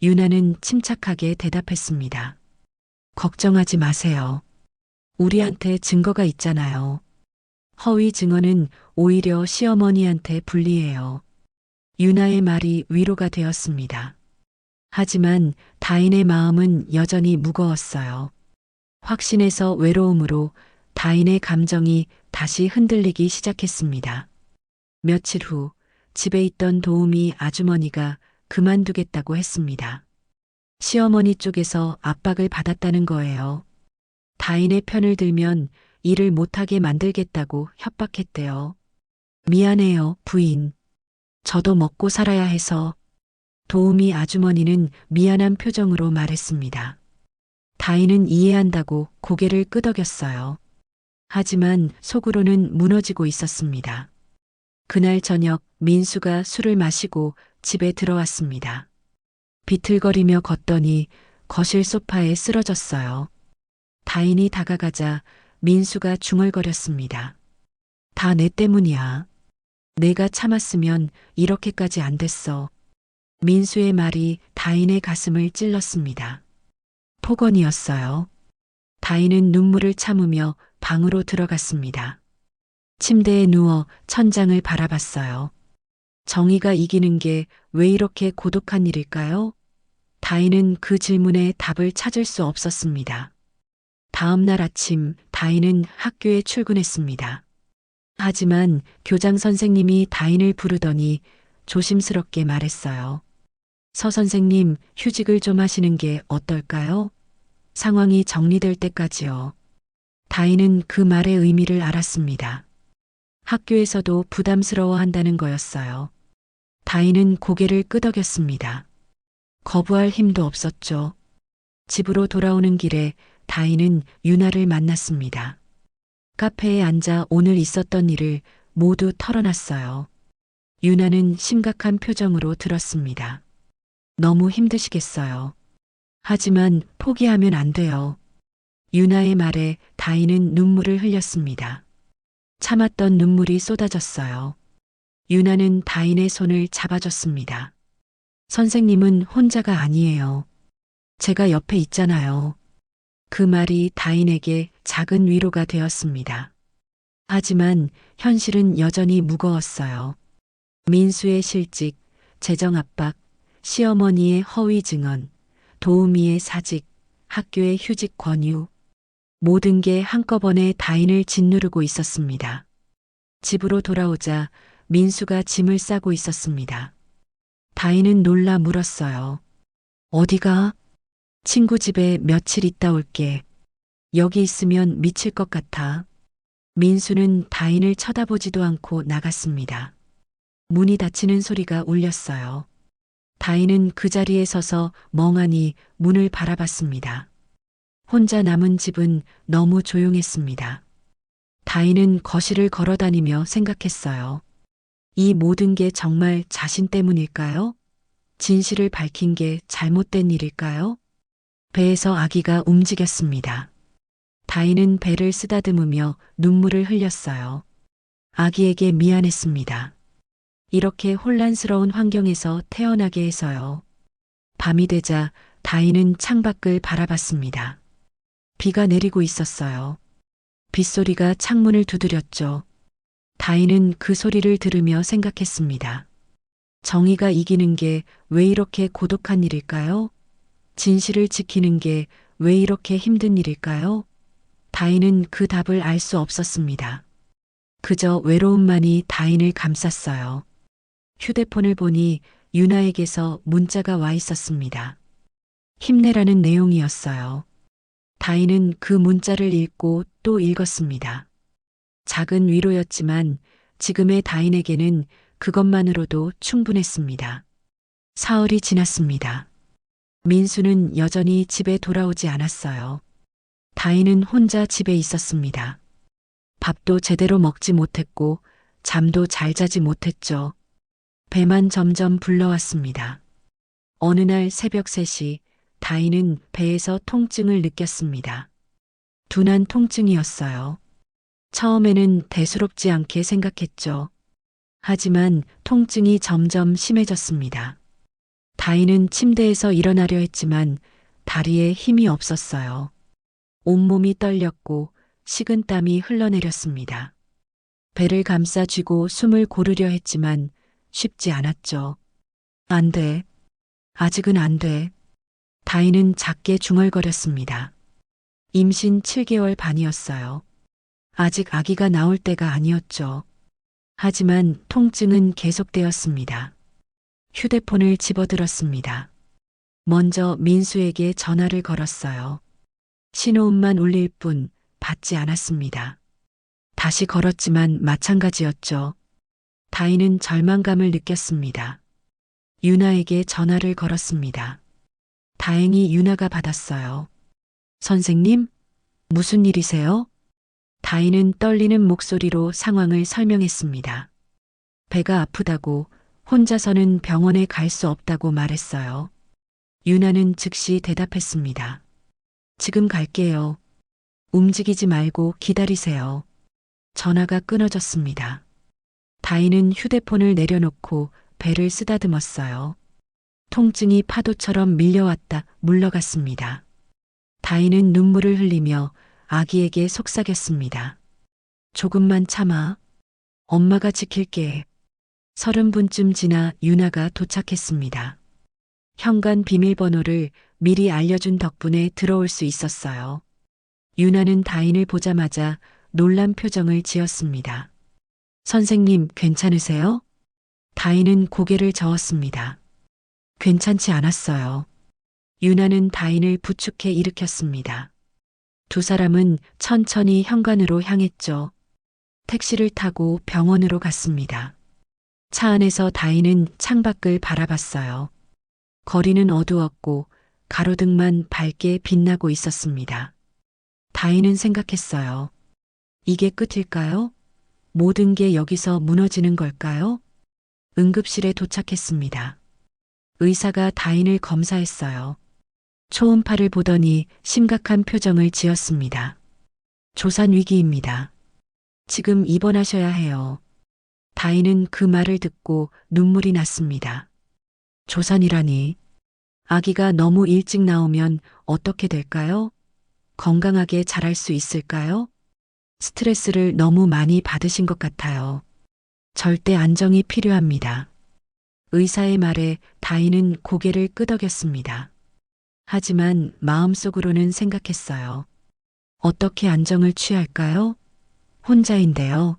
유나는 침착하게 대답했습니다. 걱정하지 마세요. 우리한테 증거가 있잖아요. 허위 증언은 오히려 시어머니한테 불리해요. 유나의 말이 위로가 되었습니다. 하지만 다인의 마음은 여전히 무거웠어요. 확신에서 외로움으로 다인의 감정이 다시 흔들리기 시작했습니다. 며칠 후 집에 있던 도우미 아주머니가 그만두겠다고 했습니다. 시어머니 쪽에서 압박을 받았다는 거예요. 다인의 편을 들면 일을 못하게 만들겠다고 협박했대요. 미안해요, 부인. 저도 먹고 살아야 해서. 도우미 아주머니는 미안한 표정으로 말했습니다. 다인은 이해한다고 고개를 끄덕였어요. 하지만 속으로는 무너지고 있었습니다. 그날 저녁 민수가 술을 마시고 집에 들어왔습니다. 비틀거리며 걷더니 거실 소파에 쓰러졌어요. 다인이 다가가자 민수가 중얼거렸습니다. 다 내 때문이야. 내가 참았으면 이렇게까지 안 됐어. 민수의 말이 다인의 가슴을 찔렀습니다. 폭언이었어요. 다인은 눈물을 참으며 방으로 들어갔습니다. 침대에 누워 천장을 바라봤어요. 정의가 이기는 게 왜 이렇게 고독한 일일까요? 다인은 그 질문에 답을 찾을 수 없었습니다. 다음 날 아침 다인은 학교에 출근했습니다. 하지만 교장 선생님이 다인을 부르더니 조심스럽게 말했어요. 서 선생님, 휴직을 좀 하시는 게 어떨까요? 상황이 정리될 때까지요. 다인은 그 말의 의미를 알았습니다. 학교에서도 부담스러워 한다는 거였어요. 다인은 고개를 끄덕였습니다. 거부할 힘도 없었죠. 집으로 돌아오는 길에 다인은 유나를 만났습니다. 카페에 앉아 오늘 있었던 일을 모두 털어놨어요. 유나는 심각한 표정으로 들었습니다. 너무 힘드시겠어요. 하지만 포기하면 안 돼요. 유나의 말에 다인은 눈물을 흘렸습니다. 참았던 눈물이 쏟아졌어요. 유나는 다인의 손을 잡아줬습니다. 선생님은 혼자가 아니에요. 제가 옆에 있잖아요. 그 말이 다인에게 작은 위로가 되었습니다. 하지만 현실은 여전히 무거웠어요. 민수의 실직, 재정 압박, 시어머니의 허위 증언, 도우미의 사직, 학교의 휴직 권유. 모든 게 한꺼번에 다인을 짓누르고 있었습니다. 집으로 돌아오자 민수가 짐을 싸고 있었습니다. 다인은 놀라 물었어요. 어디가? 친구 집에 며칠 있다 올게. 여기 있으면 미칠 것 같아. 민수는 다인을 쳐다보지도 않고 나갔습니다. 문이 닫히는 소리가 울렸어요. 다인은 그 자리에 서서 멍하니 문을 바라봤습니다. 혼자 남은 집은 너무 조용했습니다. 다인은 거실을 걸어다니며 생각했어요. 이 모든 게 정말 자신 때문일까요? 진실을 밝힌 게 잘못된 일일까요? 배에서 아기가 움직였습니다. 다인은 배를 쓰다듬으며 눈물을 흘렸어요. 아기에게 미안했습니다. 이렇게 혼란스러운 환경에서 태어나게 해서요. 밤이 되자 다인은 창밖을 바라봤습니다. 비가 내리고 있었어요. 빗소리가 창문을 두드렸죠. 다인은 그 소리를 들으며 생각했습니다. 정의가 이기는 게 왜 이렇게 고독한 일일까요? 진실을 지키는 게 왜 이렇게 힘든 일일까요? 다인은 그 답을 알 수 없었습니다. 그저 외로움만이 다인을 감쌌어요. 휴대폰을 보니 유나에게서 문자가 와 있었습니다. 힘내라는 내용이었어요. 다인은 그 문자를 읽고 또 읽었습니다. 작은 위로였지만 지금의 다인에게는 그것만으로도 충분했습니다. 사흘이 지났습니다. 민수는 여전히 집에 돌아오지 않았어요. 다인은 혼자 집에 있었습니다. 밥도 제대로 먹지 못했고 잠도 잘 자지 못했죠. 배만 점점 불러왔습니다. 어느 날 새벽 3시 다인은 배에서 통증을 느꼈습니다. 둔한 통증이었어요. 처음에는 대수롭지 않게 생각했죠. 하지만 통증이 점점 심해졌습니다. 다인은 침대에서 일어나려 했지만 다리에 힘이 없었어요. 온몸이 떨렸고 식은땀이 흘러내렸습니다. 배를 감싸 쥐고 숨을 고르려 했지만 쉽지 않았죠. 안 돼. 아직은 안 돼. 다인은 작게 중얼거렸습니다. 임신 7개월 반이었어요. 아직 아기가 나올 때가 아니었죠. 하지만 통증은 계속되었습니다. 휴대폰을 집어들었습니다. 먼저 민수에게 전화를 걸었어요. 신호음만 울릴 뿐 받지 않았습니다. 다시 걸었지만 마찬가지였죠. 다인은 절망감을 느꼈습니다. 유나에게 전화를 걸었습니다. 다행히 유나가 받았어요. 선생님? 무슨 일이세요? 다인은 떨리는 목소리로 상황을 설명했습니다. 배가 아프다고 혼자서는 병원에 갈 수 없다고 말했어요. 유나는 즉시 대답했습니다. 지금 갈게요. 움직이지 말고 기다리세요. 전화가 끊어졌습니다. 다인은 휴대폰을 내려놓고 배를 쓰다듬었어요. 통증이 파도처럼 밀려왔다 물러갔습니다. 다인은 눈물을 흘리며 아기에게 속삭였습니다. 조금만 참아. 엄마가 지킬게. 30분쯤 지나 유나가 도착했습니다. 현관 비밀번호를 미리 알려준 덕분에 들어올 수 있었어요. 유나는 다인을 보자마자 놀란 표정을 지었습니다. 선생님, 괜찮으세요? 다인은 고개를 저었습니다. 괜찮지 않았어요. 유나는 다인을 부축해 일으켰습니다. 두 사람은 천천히 현관으로 향했죠. 택시를 타고 병원으로 갔습니다. 차 안에서 다인은 창밖을 바라봤어요. 거리는 어두웠고 가로등만 밝게 빛나고 있었습니다. 다인은 생각했어요. 이게 끝일까요? 모든 게 여기서 무너지는 걸까요? 응급실에 도착했습니다. 의사가 다인을 검사했어요. 초음파를 보더니 심각한 표정을 지었습니다. 조산 위기입니다. 지금 입원하셔야 해요. 다인은 그 말을 듣고 눈물이 났습니다. 조산이라니. 아기가 너무 일찍 나오면 어떻게 될까요? 건강하게 자랄 수 있을까요? 스트레스를 너무 많이 받으신 것 같아요. 절대 안정이 필요합니다. 의사의 말에 다인은 고개를 끄덕였습니다. 하지만 마음속으로는 생각했어요. 어떻게 안정을 취할까요? 혼자인데요.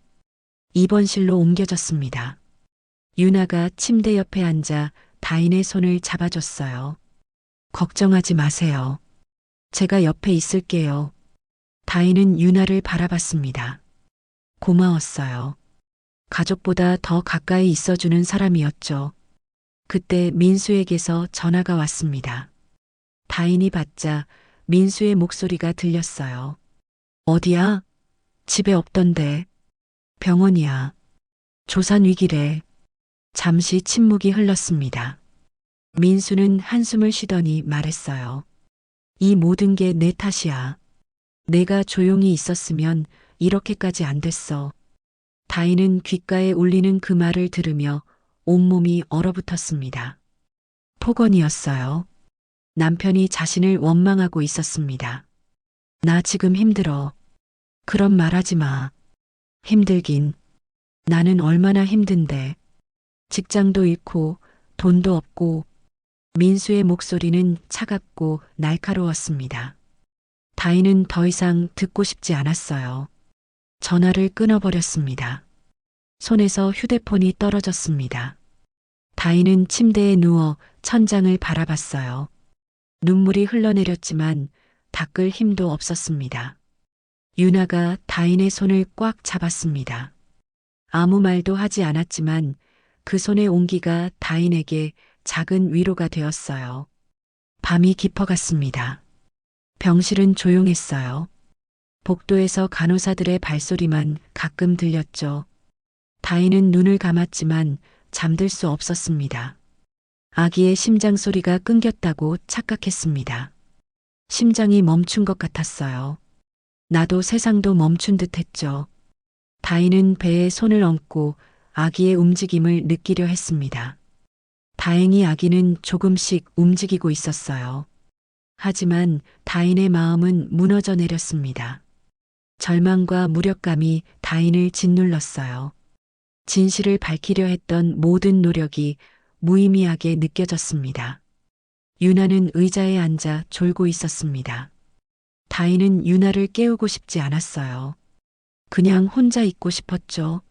입원실로 옮겨졌습니다. 유나가 침대 옆에 앉아 다인의 손을 잡아줬어요. 걱정하지 마세요. 제가 옆에 있을게요. 다인은 유나를 바라봤습니다. 고마웠어요. 가족보다 더 가까이 있어주는 사람이었죠. 그때 민수에게서 전화가 왔습니다. 다인이 받자 민수의 목소리가 들렸어요. 어디야? 집에 없던데. 병원이야. 조산 위기래. 잠시 침묵이 흘렀습니다. 민수는 한숨을 쉬더니 말했어요. 이 모든 게 내 탓이야. 내가 조용히 있었으면 이렇게까지 안 됐어. 다인은 귓가에 울리는 그 말을 들으며 온몸이 얼어붙었습니다. 폭언이었어요. 남편이 자신을 원망하고 있었습니다. 나 지금 힘들어. 그런 말 하지 마. 힘들긴. 나는 얼마나 힘든데. 직장도 잃고 돈도 없고. 민수의 목소리는 차갑고 날카로웠습니다. 다인은 더 이상 듣고 싶지 않았어요. 전화를 끊어버렸습니다. 손에서 휴대폰이 떨어졌습니다. 다인은 침대에 누워 천장을 바라봤어요. 눈물이 흘러내렸지만 닦을 힘도 없었습니다. 유나가 다인의 손을 꽉 잡았습니다. 아무 말도 하지 않았지만 그 손의 온기가 다인에게 작은 위로가 되었어요. 밤이 깊어갔습니다. 병실은 조용했어요. 복도에서 간호사들의 발소리만 가끔 들렸죠. 다인은 눈을 감았지만 잠들 수 없었습니다. 아기의 심장 소리가 끊겼다고 착각했습니다. 심장이 멈춘 것 같았어요. 나도 세상도 멈춘 듯 했죠. 다인은 배에 손을 얹고 아기의 움직임을 느끼려 했습니다. 다행히 아기는 조금씩 움직이고 있었어요. 하지만 다인의 마음은 무너져 내렸습니다. 절망과 무력감이 다인을 짓눌렀어요. 진실을 밝히려 했던 모든 노력이 무의미하게 느껴졌습니다. 유나는 의자에 앉아 졸고 있었습니다. 다인은 유나를 깨우고 싶지 않았어요. 그냥 혼자 있고 싶었죠.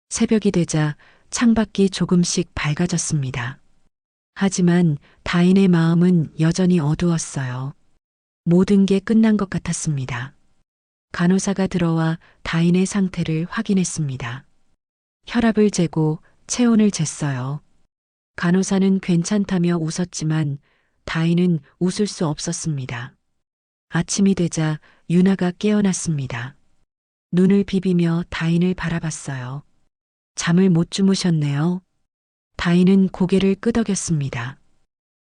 새벽이 되자 창밖이 조금씩 밝아졌습니다. 하지만 다인의 마음은 여전히 어두웠어요. 모든 게 끝난 것 같았습니다. 간호사가 들어와 다인의 상태를 확인했습니다. 혈압을 재고 체온을 쟀어요. 간호사는 괜찮다며 웃었지만 다인은 웃을 수 없었습니다. 아침이 되자 유나가 깨어났습니다. 눈을 비비며 다인을 바라봤어요. 잠을 못 주무셨네요. 다인은 고개를 끄덕였습니다.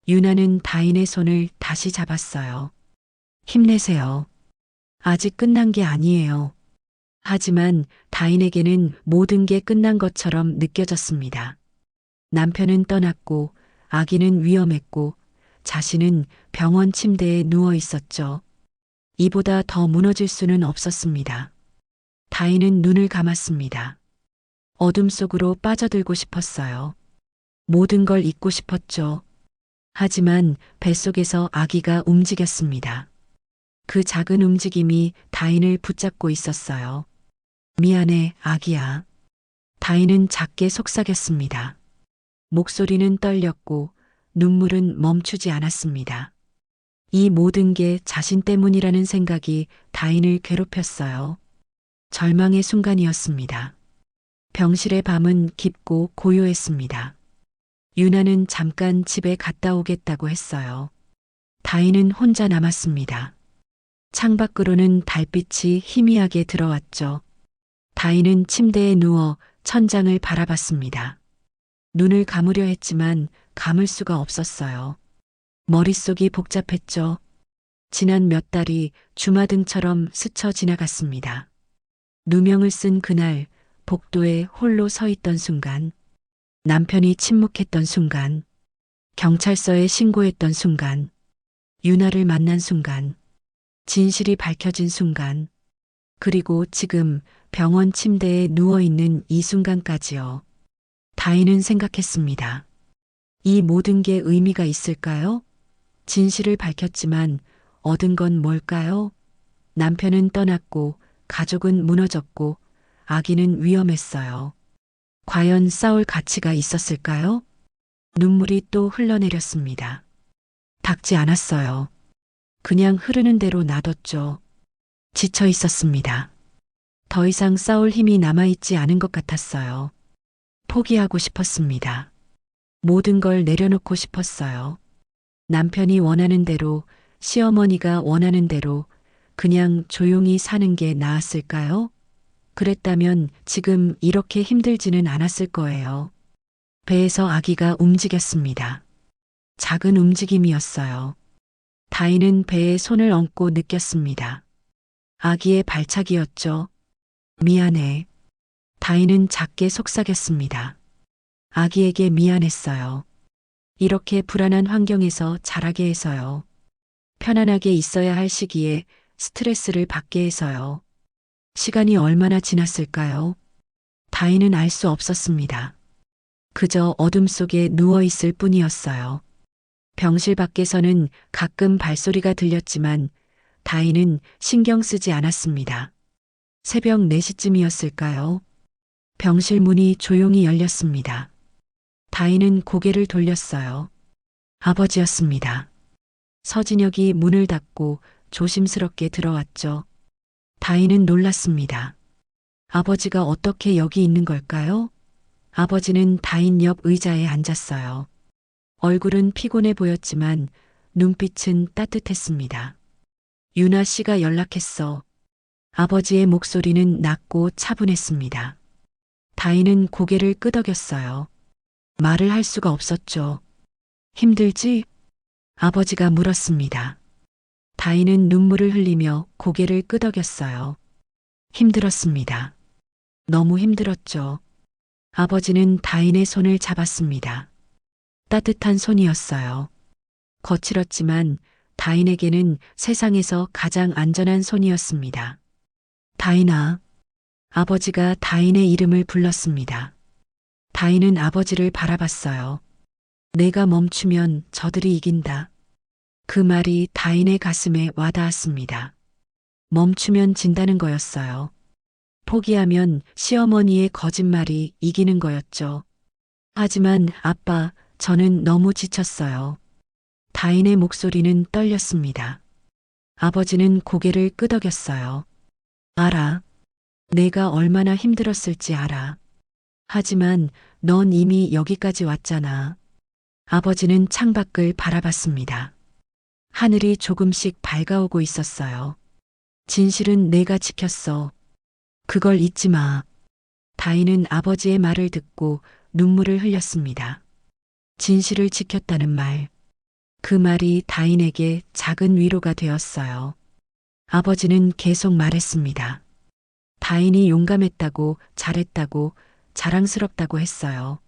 유나는 다인의 손을 다시 잡았어요. 힘내세요. 아직 끝난 게 아니에요. 하지만 다인에게는 모든 게 끝난 것처럼 느껴졌습니다. 남편은 떠났고 아기는 위험했고 자신은 병원 침대에 누워 있었죠. 이보다 더 무너질 수는 없었습니다. 다인은 눈을 감았습니다. 어둠 속으로 빠져들고 싶었어요. 모든 걸 잊고 싶었죠. 하지만 뱃속에서 아기가 움직였습니다. 그 작은 움직임이 다인을 붙잡고 있었어요. 미안해, 아기야. 다인은 작게 속삭였습니다. 목소리는 떨렸고 눈물은 멈추지 않았습니다. 이 모든 게 자신 때문이라는 생각이 다인을 괴롭혔어요. 절망의 순간이었습니다. 병실의 밤은 깊고 고요했습니다. 유나는 잠깐 집에 갔다 오겠다고 했어요. 다인은 혼자 남았습니다. 창밖으로는 달빛이 희미하게 들어왔죠. 다인은 침대에 누워 천장을 바라봤습니다. 눈을 감으려 했지만 감을 수가 없었어요. 머릿속이 복잡했죠. 지난 몇 달이 주마등처럼 스쳐 지나갔습니다. 누명을 쓴 그날 복도에 홀로 서 있던 순간, 남편이 침묵했던 순간, 경찰서에 신고했던 순간, 유나를 만난 순간, 진실이 밝혀진 순간, 그리고 지금 병원 침대에 누워있는 이 순간까지요. 다인은 생각했습니다. 이 모든 게 의미가 있을까요? 진실을 밝혔지만 얻은 건 뭘까요? 남편은 떠났고 가족은 무너졌고 아기는 위험했어요. 과연 싸울 가치가 있었을까요? 눈물이 또 흘러내렸습니다. 닦지 않았어요. 그냥 흐르는 대로 놔뒀죠. 지쳐 있었습니다. 더 이상 싸울 힘이 남아있지 않은 것 같았어요. 포기하고 싶었습니다. 모든 걸 내려놓고 싶었어요. 남편이 원하는 대로, 시어머니가 원하는 대로 그냥 조용히 사는 게 나았을까요? 그랬다면 지금 이렇게 힘들지는 않았을 거예요. 배에서 아기가 움직였습니다. 작은 움직임이었어요. 다인은 배에 손을 얹고 느꼈습니다. 아기의 발차기였죠. 미안해. 다인은 작게 속삭였습니다. 아기에게 미안했어요. 이렇게 불안한 환경에서 자라게 해서요. 편안하게 있어야 할 시기에 스트레스를 받게 해서요. 시간이 얼마나 지났을까요? 다인은 알 수 없었습니다. 그저 어둠 속에 누워 있을 뿐이었어요. 병실 밖에서는 가끔 발소리가 들렸지만 다인은 신경 쓰지 않았습니다. 새벽 4시쯤이었을까요? 병실 문이 조용히 열렸습니다. 다인은 고개를 돌렸어요. 아버지였습니다. 서진혁이 문을 닫고 조심스럽게 들어왔죠. 다인은 놀랐습니다. 아버지가 어떻게 여기 있는 걸까요? 아버지는 다인 옆 의자에 앉았어요. 얼굴은 피곤해 보였지만 눈빛은 따뜻했습니다. 유나 씨가 연락했어. 아버지의 목소리는 낮고 차분했습니다. 다인은 고개를 끄덕였어요. 말을 할 수가 없었죠. 힘들지? 아버지가 물었습니다. 다인은 눈물을 흘리며 고개를 끄덕였어요. 힘들었습니다. 너무 힘들었죠. 아버지는 다인의 손을 잡았습니다. 따뜻한 손이었어요. 거칠었지만 다인에게는 세상에서 가장 안전한 손이었습니다. 다인아. 아버지가 다인의 이름을 불렀습니다. 다인은 아버지를 바라봤어요. 내가 멈추면 저들이 이긴다. 그 말이 다인의 가슴에 와닿았습니다. 멈추면 진다는 거였어요. 포기하면 시어머니의 거짓말이 이기는 거였죠. 하지만 아빠, 저는 너무 지쳤어요. 다인의 목소리는 떨렸습니다. 아버지는 고개를 끄덕였어요. 알아. 내가 얼마나 힘들었을지 알아. 하지만 넌 이미 여기까지 왔잖아. 아버지는 창밖을 바라봤습니다. 하늘이 조금씩 밝아오고 있었어요. 진실은 내가 지켰어. 그걸 잊지 마. 다인은 아버지의 말을 듣고 눈물을 흘렸습니다. 진실을 지켰다는 말. 그 말이 다인에게 작은 위로가 되었어요. 아버지는 계속 말했습니다. 다인이 용감했다고, 잘했다고, 자랑스럽다고 했어요.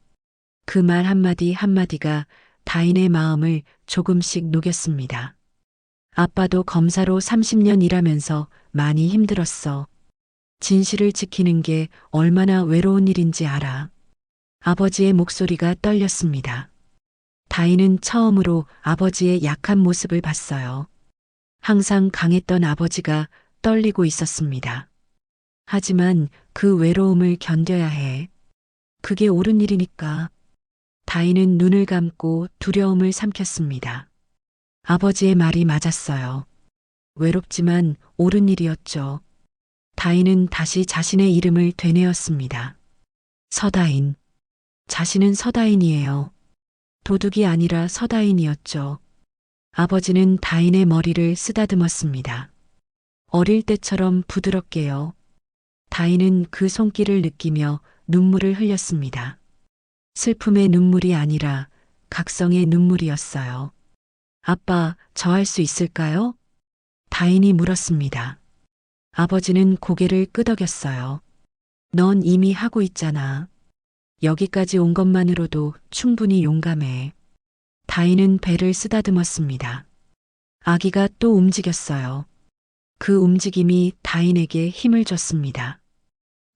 그 말 한마디 한마디가 다인의 마음을 조금씩 녹였습니다. 아빠도 검사로 30년 일하면서 많이 힘들었어. 진실을 지키는 게 얼마나 외로운 일인지 알아. 아버지의 목소리가 떨렸습니다. 다인은 처음으로 아버지의 약한 모습을 봤어요. 항상 강했던 아버지가 떨리고 있었습니다. 하지만 그 외로움을 견뎌야 해. 그게 옳은 일이니까. 다인은 눈을 감고 두려움을 삼켰습니다. 아버지의 말이 맞았어요. 외롭지만 옳은 일이었죠. 다인은 다시 자신의 이름을 되뇌었습니다. 서다인. 자신은 서다인이에요. 도둑이 아니라 서다인이었죠. 아버지는 다인의 머리를 쓰다듬었습니다. 어릴 때처럼 부드럽게요. 다인은 그 손길을 느끼며 눈물을 흘렸습니다. 슬픔의 눈물이 아니라 각성의 눈물이었어요. 아빠, 저 할 수 있을까요? 다인이 물었습니다. 아버지는 고개를 끄덕였어요. 넌 이미 하고 있잖아. 여기까지 온 것만으로도 충분히 용감해. 다인은 배를 쓰다듬었습니다. 아기가 또 움직였어요. 그 움직임이 다인에게 힘을 줬습니다.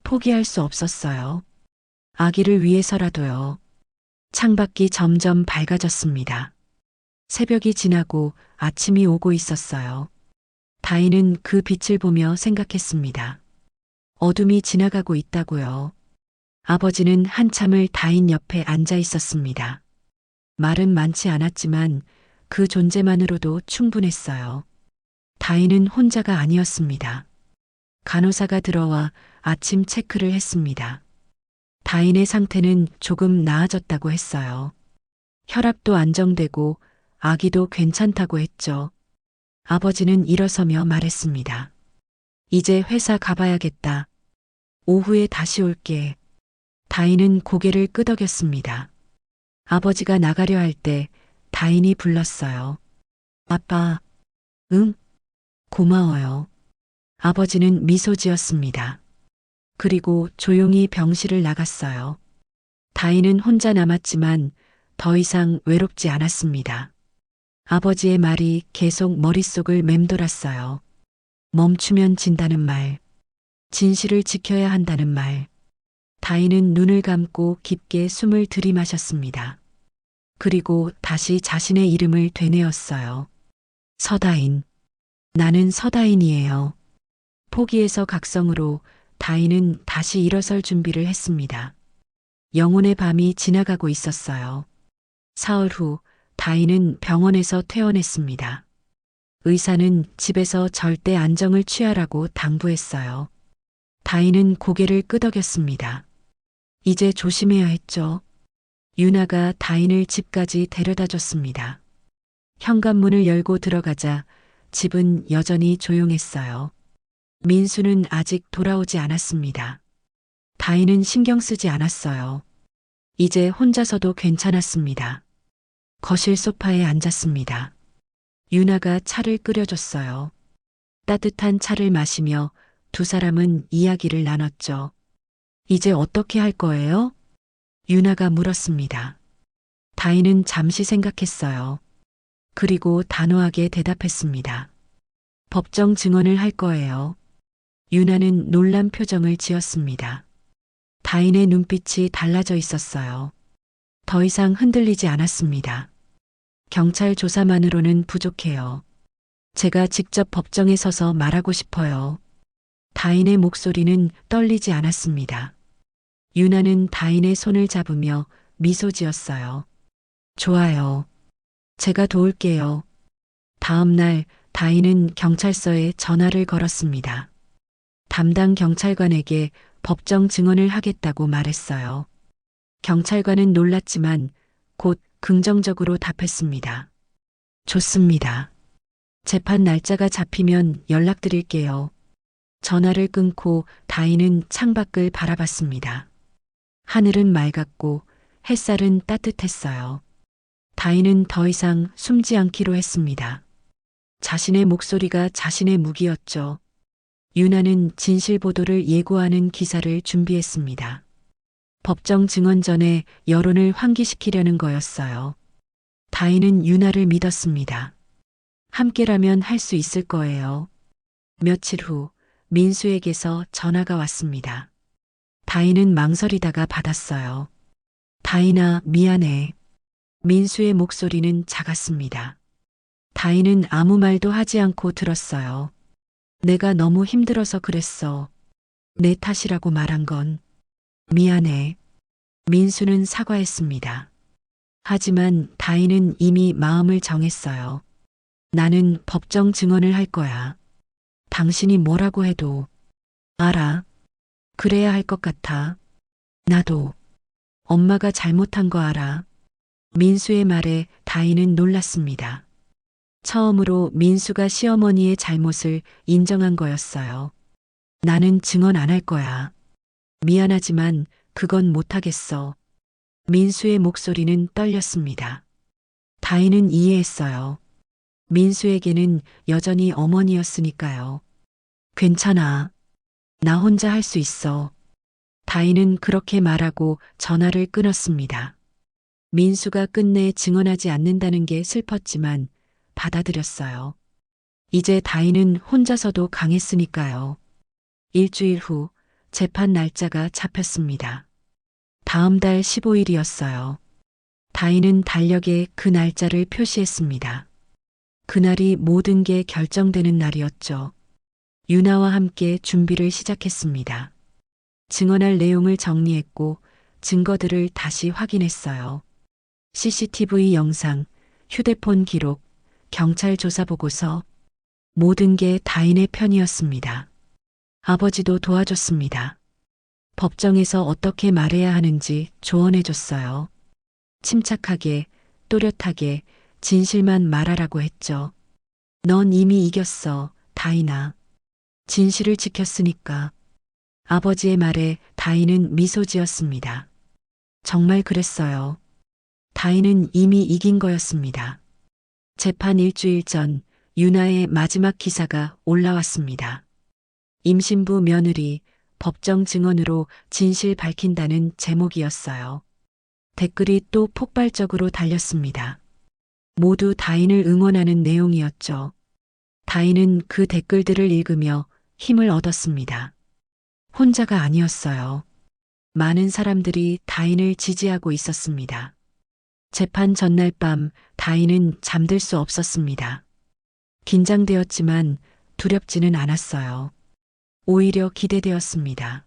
포기할 수 없었어요. 아기를 위해서라도요. 창밖이 점점 밝아졌습니다. 새벽이 지나고 아침이 오고 있었어요. 다인은 그 빛을 보며 생각했습니다. 어둠이 지나가고 있다고요. 아버지는 한참을 다인 옆에 앉아 있었습니다. 말은 많지 않았지만 그 존재만으로도 충분했어요. 다인은 혼자가 아니었습니다. 간호사가 들어와 아침 체크를 했습니다. 다인의 상태는 조금 나아졌다고 했어요. 혈압도 안정되고 아기도 괜찮다고 했죠. 아버지는 일어서며 말했습니다. 이제 회사 가봐야겠다. 오후에 다시 올게. 다인은 고개를 끄덕였습니다. 아버지가 나가려 할 때 다인이 불렀어요. 아빠, 응? 고마워요. 아버지는 미소 지었습니다. 그리고 조용히 병실을 나갔어요. 다인은 혼자 남았지만 더 이상 외롭지 않았습니다. 아버지의 말이 계속 머릿속을 맴돌았어요. 멈추면 진다는 말, 진실을 지켜야 한다는 말. 다인은 눈을 감고 깊게 숨을 들이마셨습니다. 그리고 다시 자신의 이름을 되뇌었어요. 서다인. 나는 서다인이에요. 포기에서 각성으로 다인은 다시 일어설 준비를 했습니다. 영혼의 밤이 지나가고 있었어요. 사흘 후 다인은 병원에서 퇴원했습니다. 의사는 집에서 절대 안정을 취하라고 당부했어요. 다인은 고개를 끄덕였습니다. 이제 조심해야 했죠. 유나가 다인을 집까지 데려다 줬습니다. 현관문을 열고 들어가자 집은 여전히 조용했어요. 민수는 아직 돌아오지 않았습니다. 다인은 신경 쓰지 않았어요. 이제 혼자서도 괜찮았습니다. 거실 소파에 앉았습니다. 유나가 차를 끓여줬어요. 따뜻한 차를 마시며 두 사람은 이야기를 나눴죠. 이제 어떻게 할 거예요? 유나가 물었습니다. 다인은 잠시 생각했어요. 그리고 단호하게 대답했습니다. 법정 증언을 할 거예요. 유나는 놀란 표정을 지었습니다. 다인의 눈빛이 달라져 있었어요. 더 이상 흔들리지 않았습니다. 경찰 조사만으로는 부족해요. 제가 직접 법정에 서서 말하고 싶어요. 다인의 목소리는 떨리지 않았습니다. 유나는 다인의 손을 잡으며 미소 지었어요. 좋아요. 제가 도울게요. 다음 날 다인은 경찰서에 전화를 걸었습니다. 담당 경찰관에게 법정 증언을 하겠다고 말했어요. 경찰관은 놀랐지만 곧 긍정적으로 답했습니다. 좋습니다. 재판 날짜가 잡히면 연락드릴게요. 전화를 끊고 다인은 창밖을 바라봤습니다. 하늘은 맑았고 햇살은 따뜻했어요. 다인은 더 이상 숨지 않기로 했습니다. 자신의 목소리가 자신의 무기였죠. 유나는 진실 보도를 예고하는 기사를 준비했습니다. 법정 증언 전에 여론을 환기시키려는 거였어요. 다인은 유나를 믿었습니다. 함께라면 할 수 있을 거예요. 며칠 후 민수에게서 전화가 왔습니다. 다인은 망설이다가 받았어요. 다인아, 미안해. 민수의 목소리는 작았습니다. 다인은 아무 말도 하지 않고 들었어요. 내가 너무 힘들어서 그랬어. 내 탓이라고 말한 건. 미안해. 민수는 사과했습니다. 하지만 다인은 이미 마음을 정했어요. 나는 법정 증언을 할 거야. 당신이 뭐라고 해도. 알아. 그래야 할 것 같아. 나도. 엄마가 잘못한 거 알아. 민수의 말에 다인은 놀랐습니다. 처음으로 민수가 시어머니의 잘못을 인정한 거였어요. 나는 증언 안 할 거야. 미안하지만 그건 못하겠어. 민수의 목소리는 떨렸습니다. 다인은 이해했어요. 민수에게는 여전히 어머니였으니까요. 괜찮아. 나 혼자 할 수 있어. 다인은 그렇게 말하고 전화를 끊었습니다. 민수가 끝내 증언하지 않는다는 게 슬펐지만 받아들였어요. 이제 다인은 혼자서도 강했으니까요. 일주일 후 재판 날짜가 잡혔습니다. 다음 달 15일이었어요. 다인은 달력에 그 날짜를 표시했습니다. 그날이 모든 게 결정되는 날이었죠. 유나와 함께 준비를 시작했습니다. 증언할 내용을 정리했고 증거들을 다시 확인했어요. CCTV 영상, 휴대폰 기록, 경찰 조사 보고서, 모든 게 다인의 편이었습니다. 아버지도 도와줬습니다. 법정에서 어떻게 말해야 하는지 조언해줬어요. 침착하게, 또렷하게, 진실만 말하라고 했죠. 넌 이미 이겼어, 다인아. 진실을 지켰으니까. 아버지의 말에 다인은 미소 지었습니다. 정말 그랬어요. 다인은 이미 이긴 거였습니다. 재판 일주일 전 유나의 마지막 기사가 올라왔습니다. 임신부 며느리 법정 증언으로 진실 밝힌다는 제목이었어요. 댓글이 또 폭발적으로 달렸습니다. 모두 다인을 응원하는 내용이었죠. 다인은 그 댓글들을 읽으며 힘을 얻었습니다. 혼자가 아니었어요. 많은 사람들이 다인을 지지하고 있었습니다. 재판 전날 밤 다인은 잠들 수 없었습니다. 긴장되었지만 두렵지는 않았어요. 오히려 기대되었습니다.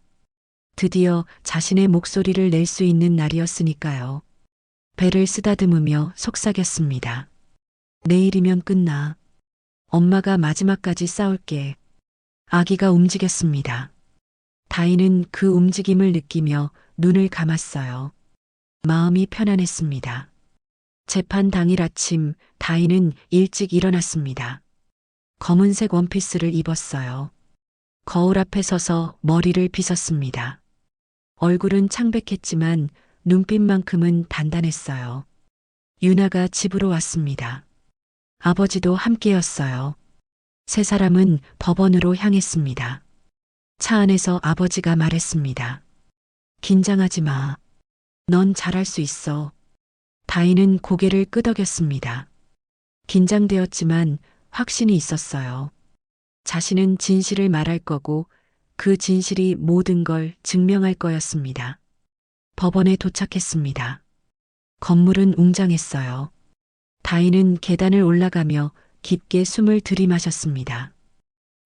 드디어 자신의 목소리를 낼 수 있는 날이었으니까요. 배를 쓰다듬으며 속삭였습니다. 내일이면 끝나. 엄마가 마지막까지 싸울게. 아기가 움직였습니다. 다인은 그 움직임을 느끼며 눈을 감았어요. 마음이 편안했습니다. 재판 당일 아침 다인은 일찍 일어났습니다. 검은색 원피스를 입었어요. 거울 앞에 서서 머리를 빗었습니다. 얼굴은 창백했지만 눈빛만큼은 단단했어요. 유나가 집으로 왔습니다. 아버지도 함께였어요. 세 사람은 법원으로 향했습니다. 차 안에서 아버지가 말했습니다. 긴장하지 마. 넌 잘할 수 있어. 다인은 고개를 끄덕였습니다. 긴장되었지만 확신이 있었어요. 자신은 진실을 말할 거고 그 진실이 모든 걸 증명할 거였습니다. 법원에 도착했습니다. 건물은 웅장했어요. 다인은 계단을 올라가며 깊게 숨을 들이마셨습니다.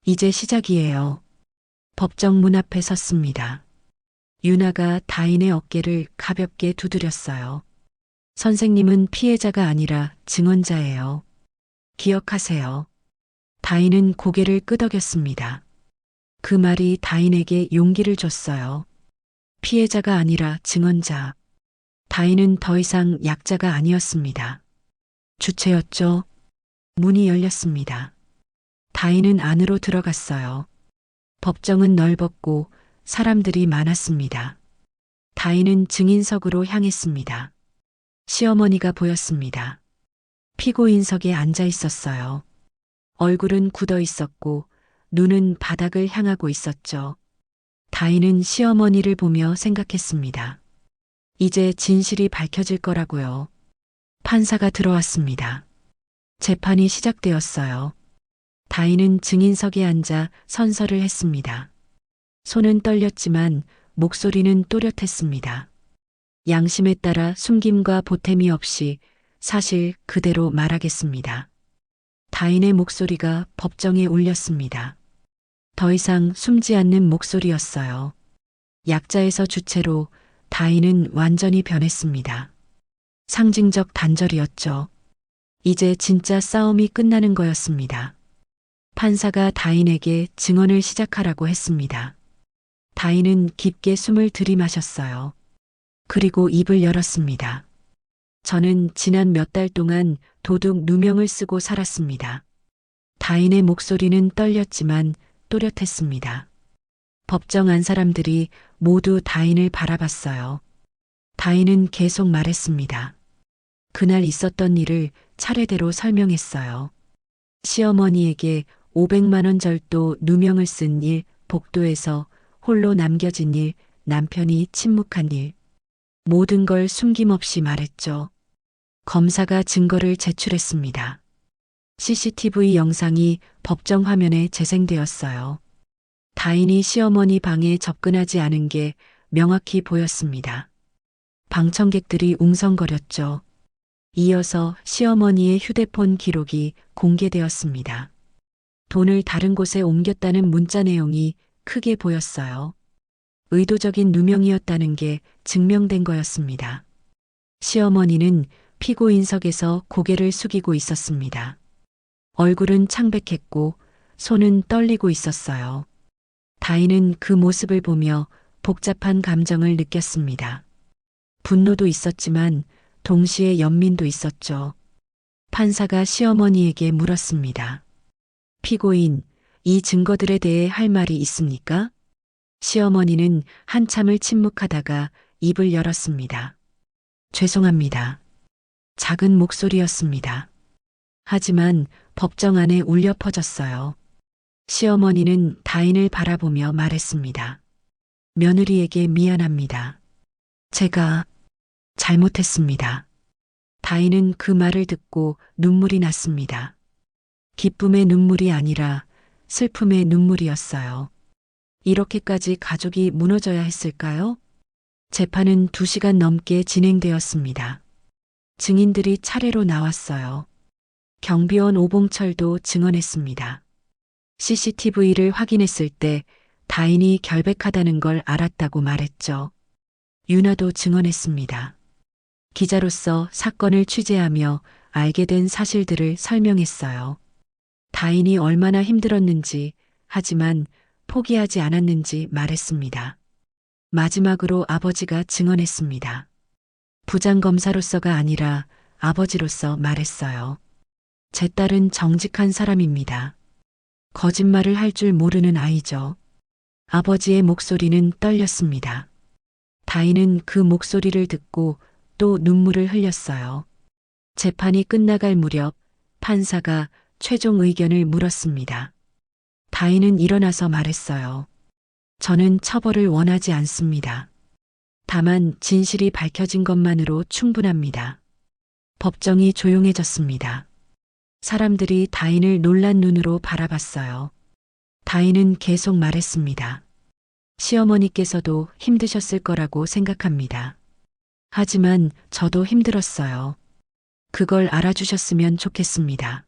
이제 시작이에요. 법정 문 앞에 섰습니다. 유나가 다인의 어깨를 가볍게 두드렸어요. 선생님은 피해자가 아니라 증언자예요. 기억하세요. 다인은 고개를 끄덕였습니다. 그 말이 다인에게 용기를 줬어요. 피해자가 아니라 증언자. 다인은 더 이상 약자가 아니었습니다. 주체였죠. 문이 열렸습니다. 다인은 안으로 들어갔어요. 법정은 넓었고 사람들이 많았습니다. 다인은 증인석으로 향했습니다. 시어머니가 보였습니다. 피고인석에 앉아 있었어요. 얼굴은 굳어 있었고 눈은 바닥을 향하고 있었죠. 다인은 시어머니를 보며 생각했습니다. 이제 진실이 밝혀질 거라고요. 판사가 들어왔습니다. 재판이 시작되었어요. 다인은 증인석에 앉아 선서를 했습니다. 손은 떨렸지만 목소리는 또렷했습니다. 양심에 따라 숨김과 보탬이 없이 사실 그대로 말하겠습니다. 다인의 목소리가 법정에 울렸습니다. 더 이상 숨지 않는 목소리였어요. 약자에서 주체로 다인은 완전히 변했습니다. 상징적 단절이었죠. 이제 진짜 싸움이 끝나는 거였습니다. 판사가 다인에게 증언을 시작하라고 했습니다. 다인은 깊게 숨을 들이마셨어요. 그리고 입을 열었습니다. 저는 지난 몇 달 동안 도둑 누명을 쓰고 살았습니다. 다인의 목소리는 떨렸지만 또렷했습니다. 법정 안 사람들이 모두 다인을 바라봤어요. 다인은 계속 말했습니다. 그날 있었던 일을 차례대로 설명했어요. 시어머니에게 500만 원 절도 누명을 쓴 일, 복도에서 홀로 남겨진 일, 남편이 침묵한 일. 모든 걸 숨김없이 말했죠. 검사가 증거를 제출했습니다. CCTV 영상이 법정 화면에 재생되었어요. 다인이 시어머니 방에 접근하지 않은 게 명확히 보였습니다. 방청객들이 웅성거렸죠. 이어서 시어머니의 휴대폰 기록이 공개되었습니다. 돈을 다른 곳에 옮겼다는 문자 내용이 크게 보였어요. 의도적인 누명이었다는 게 증명된 거였습니다. 시어머니는 피고인석에서 고개를 숙이고 있었습니다. 얼굴은 창백했고 손은 떨리고 있었어요. 다인은 그 모습을 보며 복잡한 감정을 느꼈습니다. 분노도 있었지만 동시에 연민도 있었죠. 판사가 시어머니에게 물었습니다. 피고인, 이 증거들에 대해 할 말이 있습니까? 시어머니는 한참을 침묵하다가 입을 열었습니다. 죄송합니다. 작은 목소리였습니다. 하지만 법정 안에 울려 퍼졌어요. 시어머니는 다인을 바라보며 말했습니다. 며느리에게 미안합니다. 제가 잘못했습니다. 다인은 그 말을 듣고 눈물이 났습니다. 기쁨의 눈물이 아니라 슬픔의 눈물이었어요. 이렇게까지 가족이 무너져야 했을까요? 재판은 2시간 넘게 진행되었습니다. 증인들이 차례로 나왔어요. 경비원 오봉철도 증언했습니다. CCTV를 확인했을 때 다인이 결백하다는 걸 알았다고 말했죠. 윤아도 증언했습니다. 기자로서 사건을 취재하며 알게 된 사실들을 설명했어요. 다인이 얼마나 힘들었는지, 하지만 포기하지 않았는지 말했습니다. 마지막으로 아버지가 증언했습니다. 부장검사로서가 아니라 아버지로서 말했어요. 제 딸은 정직한 사람입니다. 거짓말을 할 줄 모르는 아이죠. 아버지의 목소리는 떨렸습니다. 다인은 그 목소리를 듣고 또 눈물을 흘렸어요. 재판이 끝나갈 무렵 판사가 최종 의견을 물었습니다. 다인은 일어나서 말했어요. 저는 처벌을 원하지 않습니다. 다만 진실이 밝혀진 것만으로 충분합니다. 법정이 조용해졌습니다. 사람들이 다인을 놀란 눈으로 바라봤어요. 다인은 계속 말했습니다. 시어머니께서도 힘드셨을 거라고 생각합니다. 하지만 저도 힘들었어요. 그걸 알아주셨으면 좋겠습니다.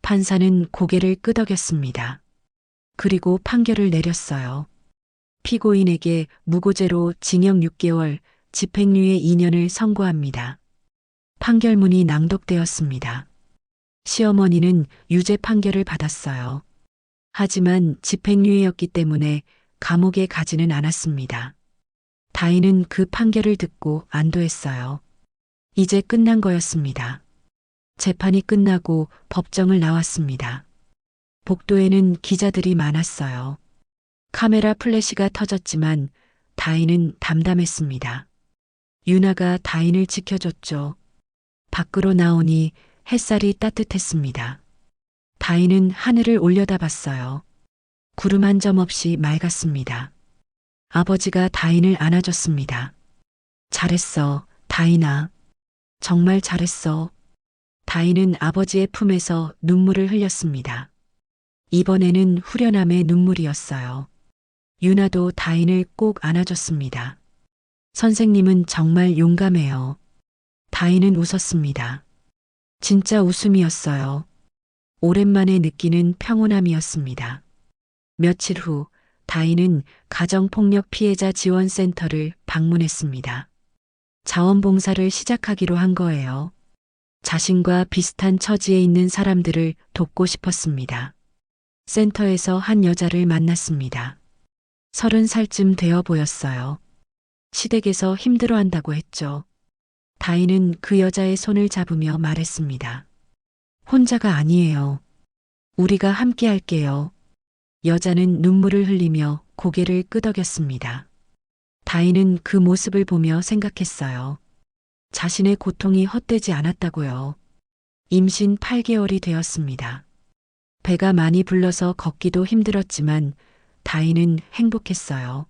판사는 고개를 끄덕였습니다. 그리고 판결을 내렸어요. 피고인에게 무고죄로 징역 6개월, 집행유예 2년을 선고합니다. 판결문이 낭독되었습니다. 시어머니는 유죄 판결을 받았어요. 하지만 집행유예였기 때문에 감옥에 가지는 않았습니다. 다인은 그 판결을 듣고 안도했어요. 이제 끝난 거였습니다. 재판이 끝나고 법정을 나왔습니다. 복도에는 기자들이 많았어요. 카메라 플래시가 터졌지만 다인은 담담했습니다. 유나가 다인을 지켜줬죠. 밖으로 나오니 햇살이 따뜻했습니다. 다인은 하늘을 올려다봤어요. 구름 한 점 없이 맑았습니다. 아버지가 다인을 안아줬습니다. 잘했어, 다인아. 정말 잘했어. 다인은 아버지의 품에서 눈물을 흘렸습니다. 이번에는 후련함의 눈물이었어요. 유나도 다인을 꼭 안아줬습니다. 선생님은 정말 용감해요. 다인은 웃었습니다. 진짜 웃음이었어요. 오랜만에 느끼는 평온함이었습니다. 며칠 후 다인은 가정폭력 피해자 지원센터를 방문했습니다. 자원봉사를 시작하기로 한 거예요. 자신과 비슷한 처지에 있는 사람들을 돕고 싶었습니다. 센터에서 한 여자를 만났습니다. 30살쯤 되어 보였어요. 시댁에서 힘들어한다고 했죠. 다인은 그 여자의 손을 잡으며 말했습니다. 혼자가 아니에요. 우리가 함께 할게요. 여자는 눈물을 흘리며 고개를 끄덕였습니다. 다인은 그 모습을 보며 생각했어요. 자신의 고통이 헛되지 않았다고요. 임신 8개월이 되었습니다. 배가 많이 불러서 걷기도 힘들었지만 다인은 행복했어요.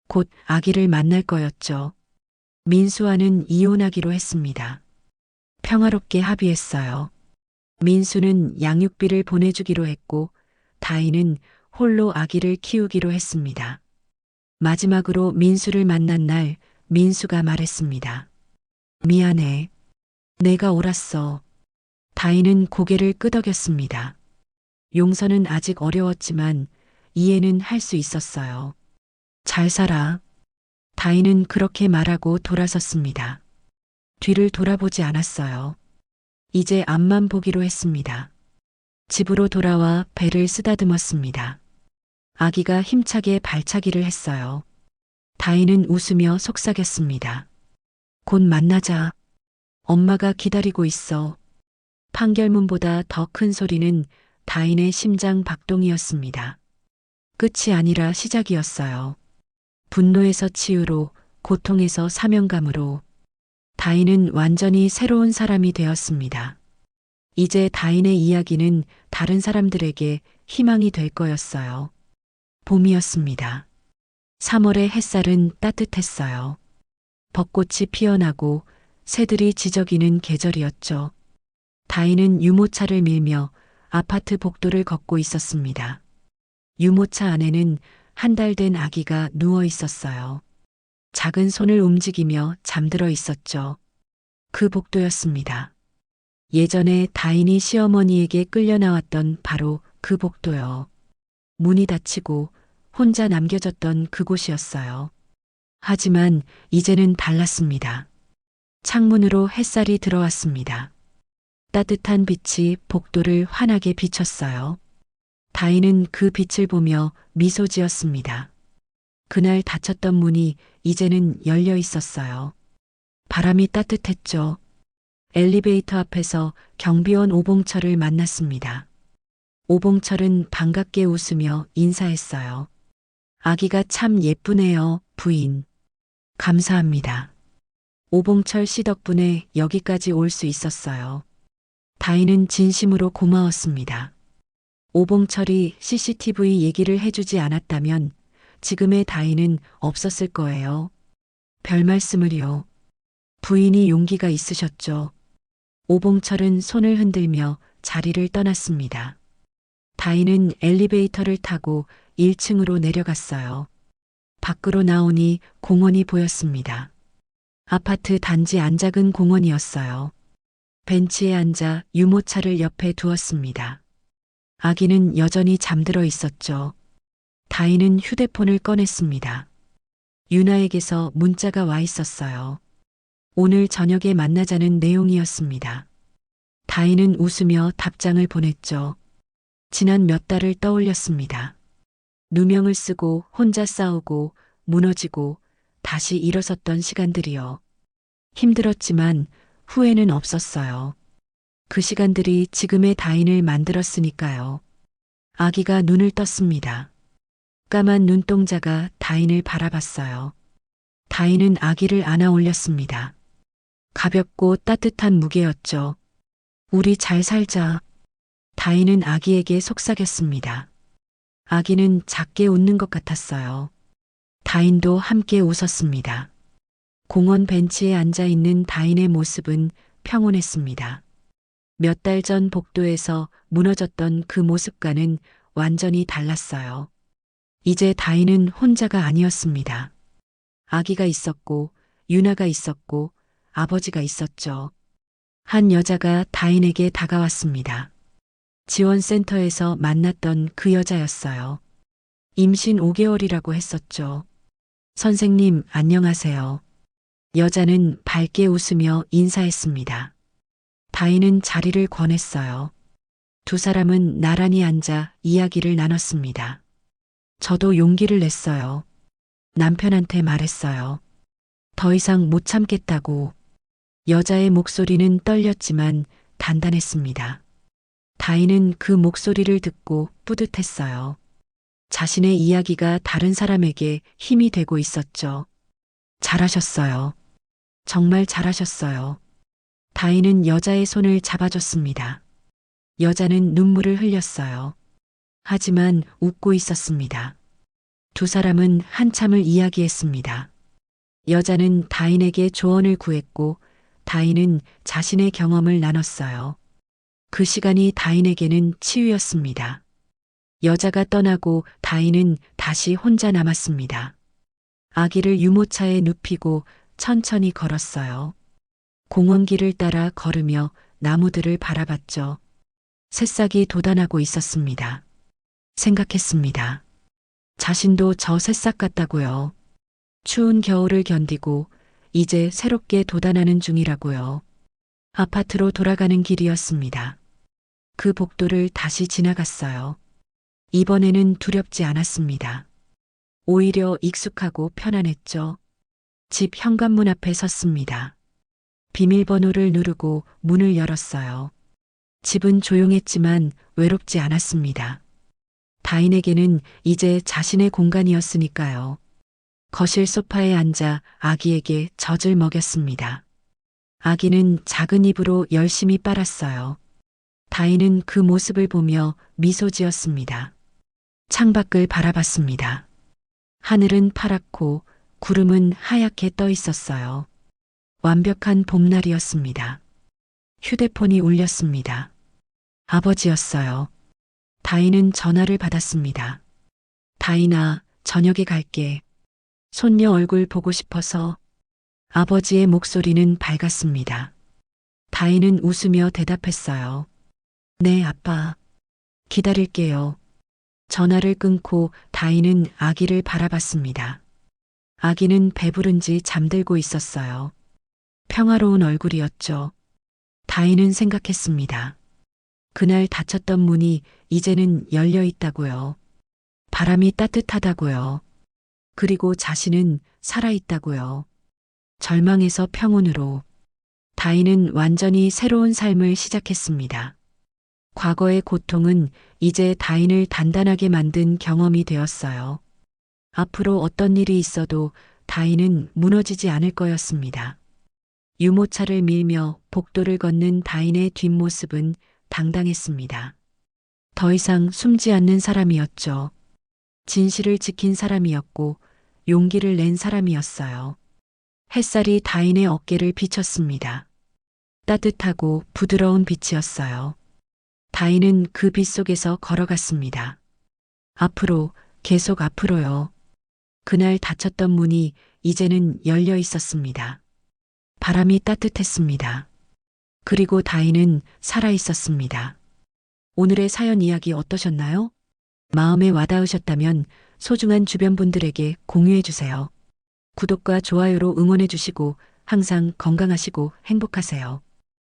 곧 아기를 만날 거였죠. 민수와는 이혼하기로 했습니다. 평화롭게 합의했어요. 민수는 양육비를 보내주기로 했고 다인은 홀로 아기를 키우기로 했습니다. 마지막으로 민수를 만난 날 민수가 말했습니다. 미안해. 내가 옳았어. 다인은 고개를 끄덕였습니다. 용서는 아직 어려웠지만 이해는 할 수 있었어요. 잘 살아. 다인은 그렇게 말하고 돌아섰습니다. 뒤를 돌아보지 않았어요. 이제 앞만 보기로 했습니다. 집으로 돌아와 배를 쓰다듬었습니다. 아기가 힘차게 발차기를 했어요. 다인은 웃으며 속삭였습니다. 곧 만나자. 엄마가 기다리고 있어. 판결문보다 더 큰 소리는 다인의 심장 박동이었습니다. 끝이 아니라 시작이었어요. 분노에서 치유로, 고통에서 사명감으로 다인은 완전히 새로운 사람이 되었습니다. 이제 다인의 이야기는 다른 사람들에게 희망이 될 거였어요. 봄이었습니다. 3월의 햇살은 따뜻했어요. 벚꽃이 피어나고 새들이 지저귀는 계절이었죠. 다인은 유모차를 밀며 아파트 복도를 걷고 있었습니다. 유모차 안에는 한 달 된 아기가 누워 있었어요. 작은 손을 움직이며 잠들어 있었죠. 그 복도였습니다. 예전에 다인이 시어머니에게 끌려 나왔던 바로 그 복도요. 문이 닫히고 혼자 남겨졌던 그곳이었어요. 하지만 이제는 달랐습니다. 창문으로 햇살이 들어왔습니다. 따뜻한 빛이 복도를 환하게 비췄어요. 다인은 그 빛을 보며 미소 지었습니다. 그날 닫혔던 문이 이제는 열려 있었어요. 바람이 따뜻했죠. 엘리베이터 앞에서 경비원 오봉철을 만났습니다. 오봉철은 반갑게 웃으며 인사했어요. 아기가 참 예쁘네요, 부인. 감사합니다. 오봉철 씨 덕분에 여기까지 올 수 있었어요. 다인은 진심으로 고마웠습니다. 오봉철이 CCTV 얘기를 해주지 않았다면 지금의 다인은 없었을 거예요. 별 말씀을요. 부인이 용기가 있으셨죠. 오봉철은 손을 흔들며 자리를 떠났습니다. 다인은 엘리베이터를 타고 1층으로 내려갔어요. 밖으로 나오니 공원이 보였습니다. 아파트 단지 안작은 공원이었어요. 벤치에 앉아 유모차를 옆에 두었습니다. 아기는 여전히 잠들어 있었죠. 다인은 휴대폰을 꺼냈습니다. 유나에게서 문자가 와 있었어요. 오늘 저녁에 만나자는 내용이었습니다. 다인은 웃으며 답장을 보냈죠. 지난 몇 달을 떠올렸습니다. 누명을 쓰고 혼자 싸우고 무너지고 다시 일어섰던 시간들이요. 힘들었지만 후회는 없었어요. 그 시간들이 지금의 다인을 만들었으니까요. 아기가 눈을 떴습니다. 새까만 눈동자가 다인을 바라봤어요. 다인은 아기를 안아 올렸습니다. 가볍고 따뜻한 무게였죠. 우리 잘 살자. 다인은 아기에게 속삭였습니다. 아기는 작게 웃는 것 같았어요. 다인도 함께 웃었습니다. 공원 벤치에 앉아 있는 다인의 모습은 평온했습니다. 몇 달 전 복도에서 무너졌던 그 모습과는 완전히 달랐어요. 이제 다인은 혼자가 아니었습니다. 아기가 있었고, 유나가 있었고, 아버지가 있었죠. 한 여자가 다인에게 다가왔습니다. 지원센터에서 만났던 그 여자였어요. 임신 5개월이라고 했었죠. 선생님, 안녕하세요. 여자는 밝게 웃으며 인사했습니다. 다인은 자리를 권했어요. 두 사람은 나란히 앉아 이야기를 나눴습니다. 저도 용기를 냈어요. 남편한테 말했어요. 더 이상 못 참겠다고. 여자의 목소리는 떨렸지만 단단했습니다. 다인은 그 목소리를 듣고 뿌듯했어요. 자신의 이야기가 다른 사람에게 힘이 되고 있었죠. 잘하셨어요. 정말 잘하셨어요. 다인은 여자의 손을 잡아줬습니다. 여자는 눈물을 흘렸어요. 하지만 웃고 있었습니다. 두 사람은 한참을 이야기했습니다. 여자는 다인에게 조언을 구했고 다인은 자신의 경험을 나눴어요. 그 시간이 다인에게는 치유였습니다. 여자가 떠나고 다인은 다시 혼자 남았습니다. 아기를 유모차에 눕히고 천천히 걸었어요. 공원길을 따라 걸으며 나무들을 바라봤죠. 새싹이 돋아나고 있었습니다. 생각했습니다. 자신도 저 새싹 같다고요. 추운 겨울을 견디고 이제 새롭게 돋아나는 중이라고요. 아파트로 돌아가는 길이었습니다. 그 복도를 다시 지나갔어요. 이번에는 두렵지 않았습니다. 오히려 익숙하고 편안했죠. 집 현관문 앞에 섰습니다. 비밀번호를 누르고 문을 열었어요. 집은 조용했지만 외롭지 않았습니다. 다인에게는 이제 자신의 공간이었으니까요. 거실 소파에 앉아 아기에게 젖을 먹였습니다. 아기는 작은 입으로 열심히 빨았어요. 다인은 그 모습을 보며 미소 지었습니다. 창밖을 바라봤습니다. 하늘은 파랗고 구름은 하얗게 떠 있었어요. 완벽한 봄날이었습니다. 휴대폰이 울렸습니다. 아버지였어요. 다인은 전화를 받았습니다. 다인아, 저녁에 갈게. 손녀 얼굴 보고 싶어서. 아버지의 목소리는 밝았습니다. 다인은 웃으며 대답했어요. 네, 아빠. 기다릴게요. 전화를 끊고 다인은 아기를 바라봤습니다. 아기는 배부른지 잠들고 있었어요. 평화로운 얼굴이었죠. 다인은 생각했습니다. 그날 닫혔던 문이 이제는 열려 있다고요. 바람이 따뜻하다고요. 그리고 자신은 살아있다고요. 절망에서 평온으로. 다인은 완전히 새로운 삶을 시작했습니다. 과거의 고통은 이제 다인을 단단하게 만든 경험이 되었어요. 앞으로 어떤 일이 있어도 다인은 무너지지 않을 거였습니다. 유모차를 밀며 복도를 걷는 다인의 뒷모습은 당당했습니다. 더 이상 숨지 않는 사람이었죠. 진실을 지킨 사람이었고 용기를 낸 사람이었어요. 햇살이 다인의 어깨를 비쳤습니다. 따뜻하고 부드러운 빛이었어요. 다인은 그 빛 속에서 걸어갔습니다. 앞으로, 계속 앞으로요. 그날 닫혔던 문이 이제는 열려 있었습니다. 바람이 따뜻했습니다. 그리고 다인은 살아 있었습니다. 오늘의 사연 이야기 어떠셨나요? 마음에 와닿으셨다면 소중한 주변 분들에게 공유해 주세요. 구독과 좋아요로 응원해 주시고 항상 건강하시고 행복하세요.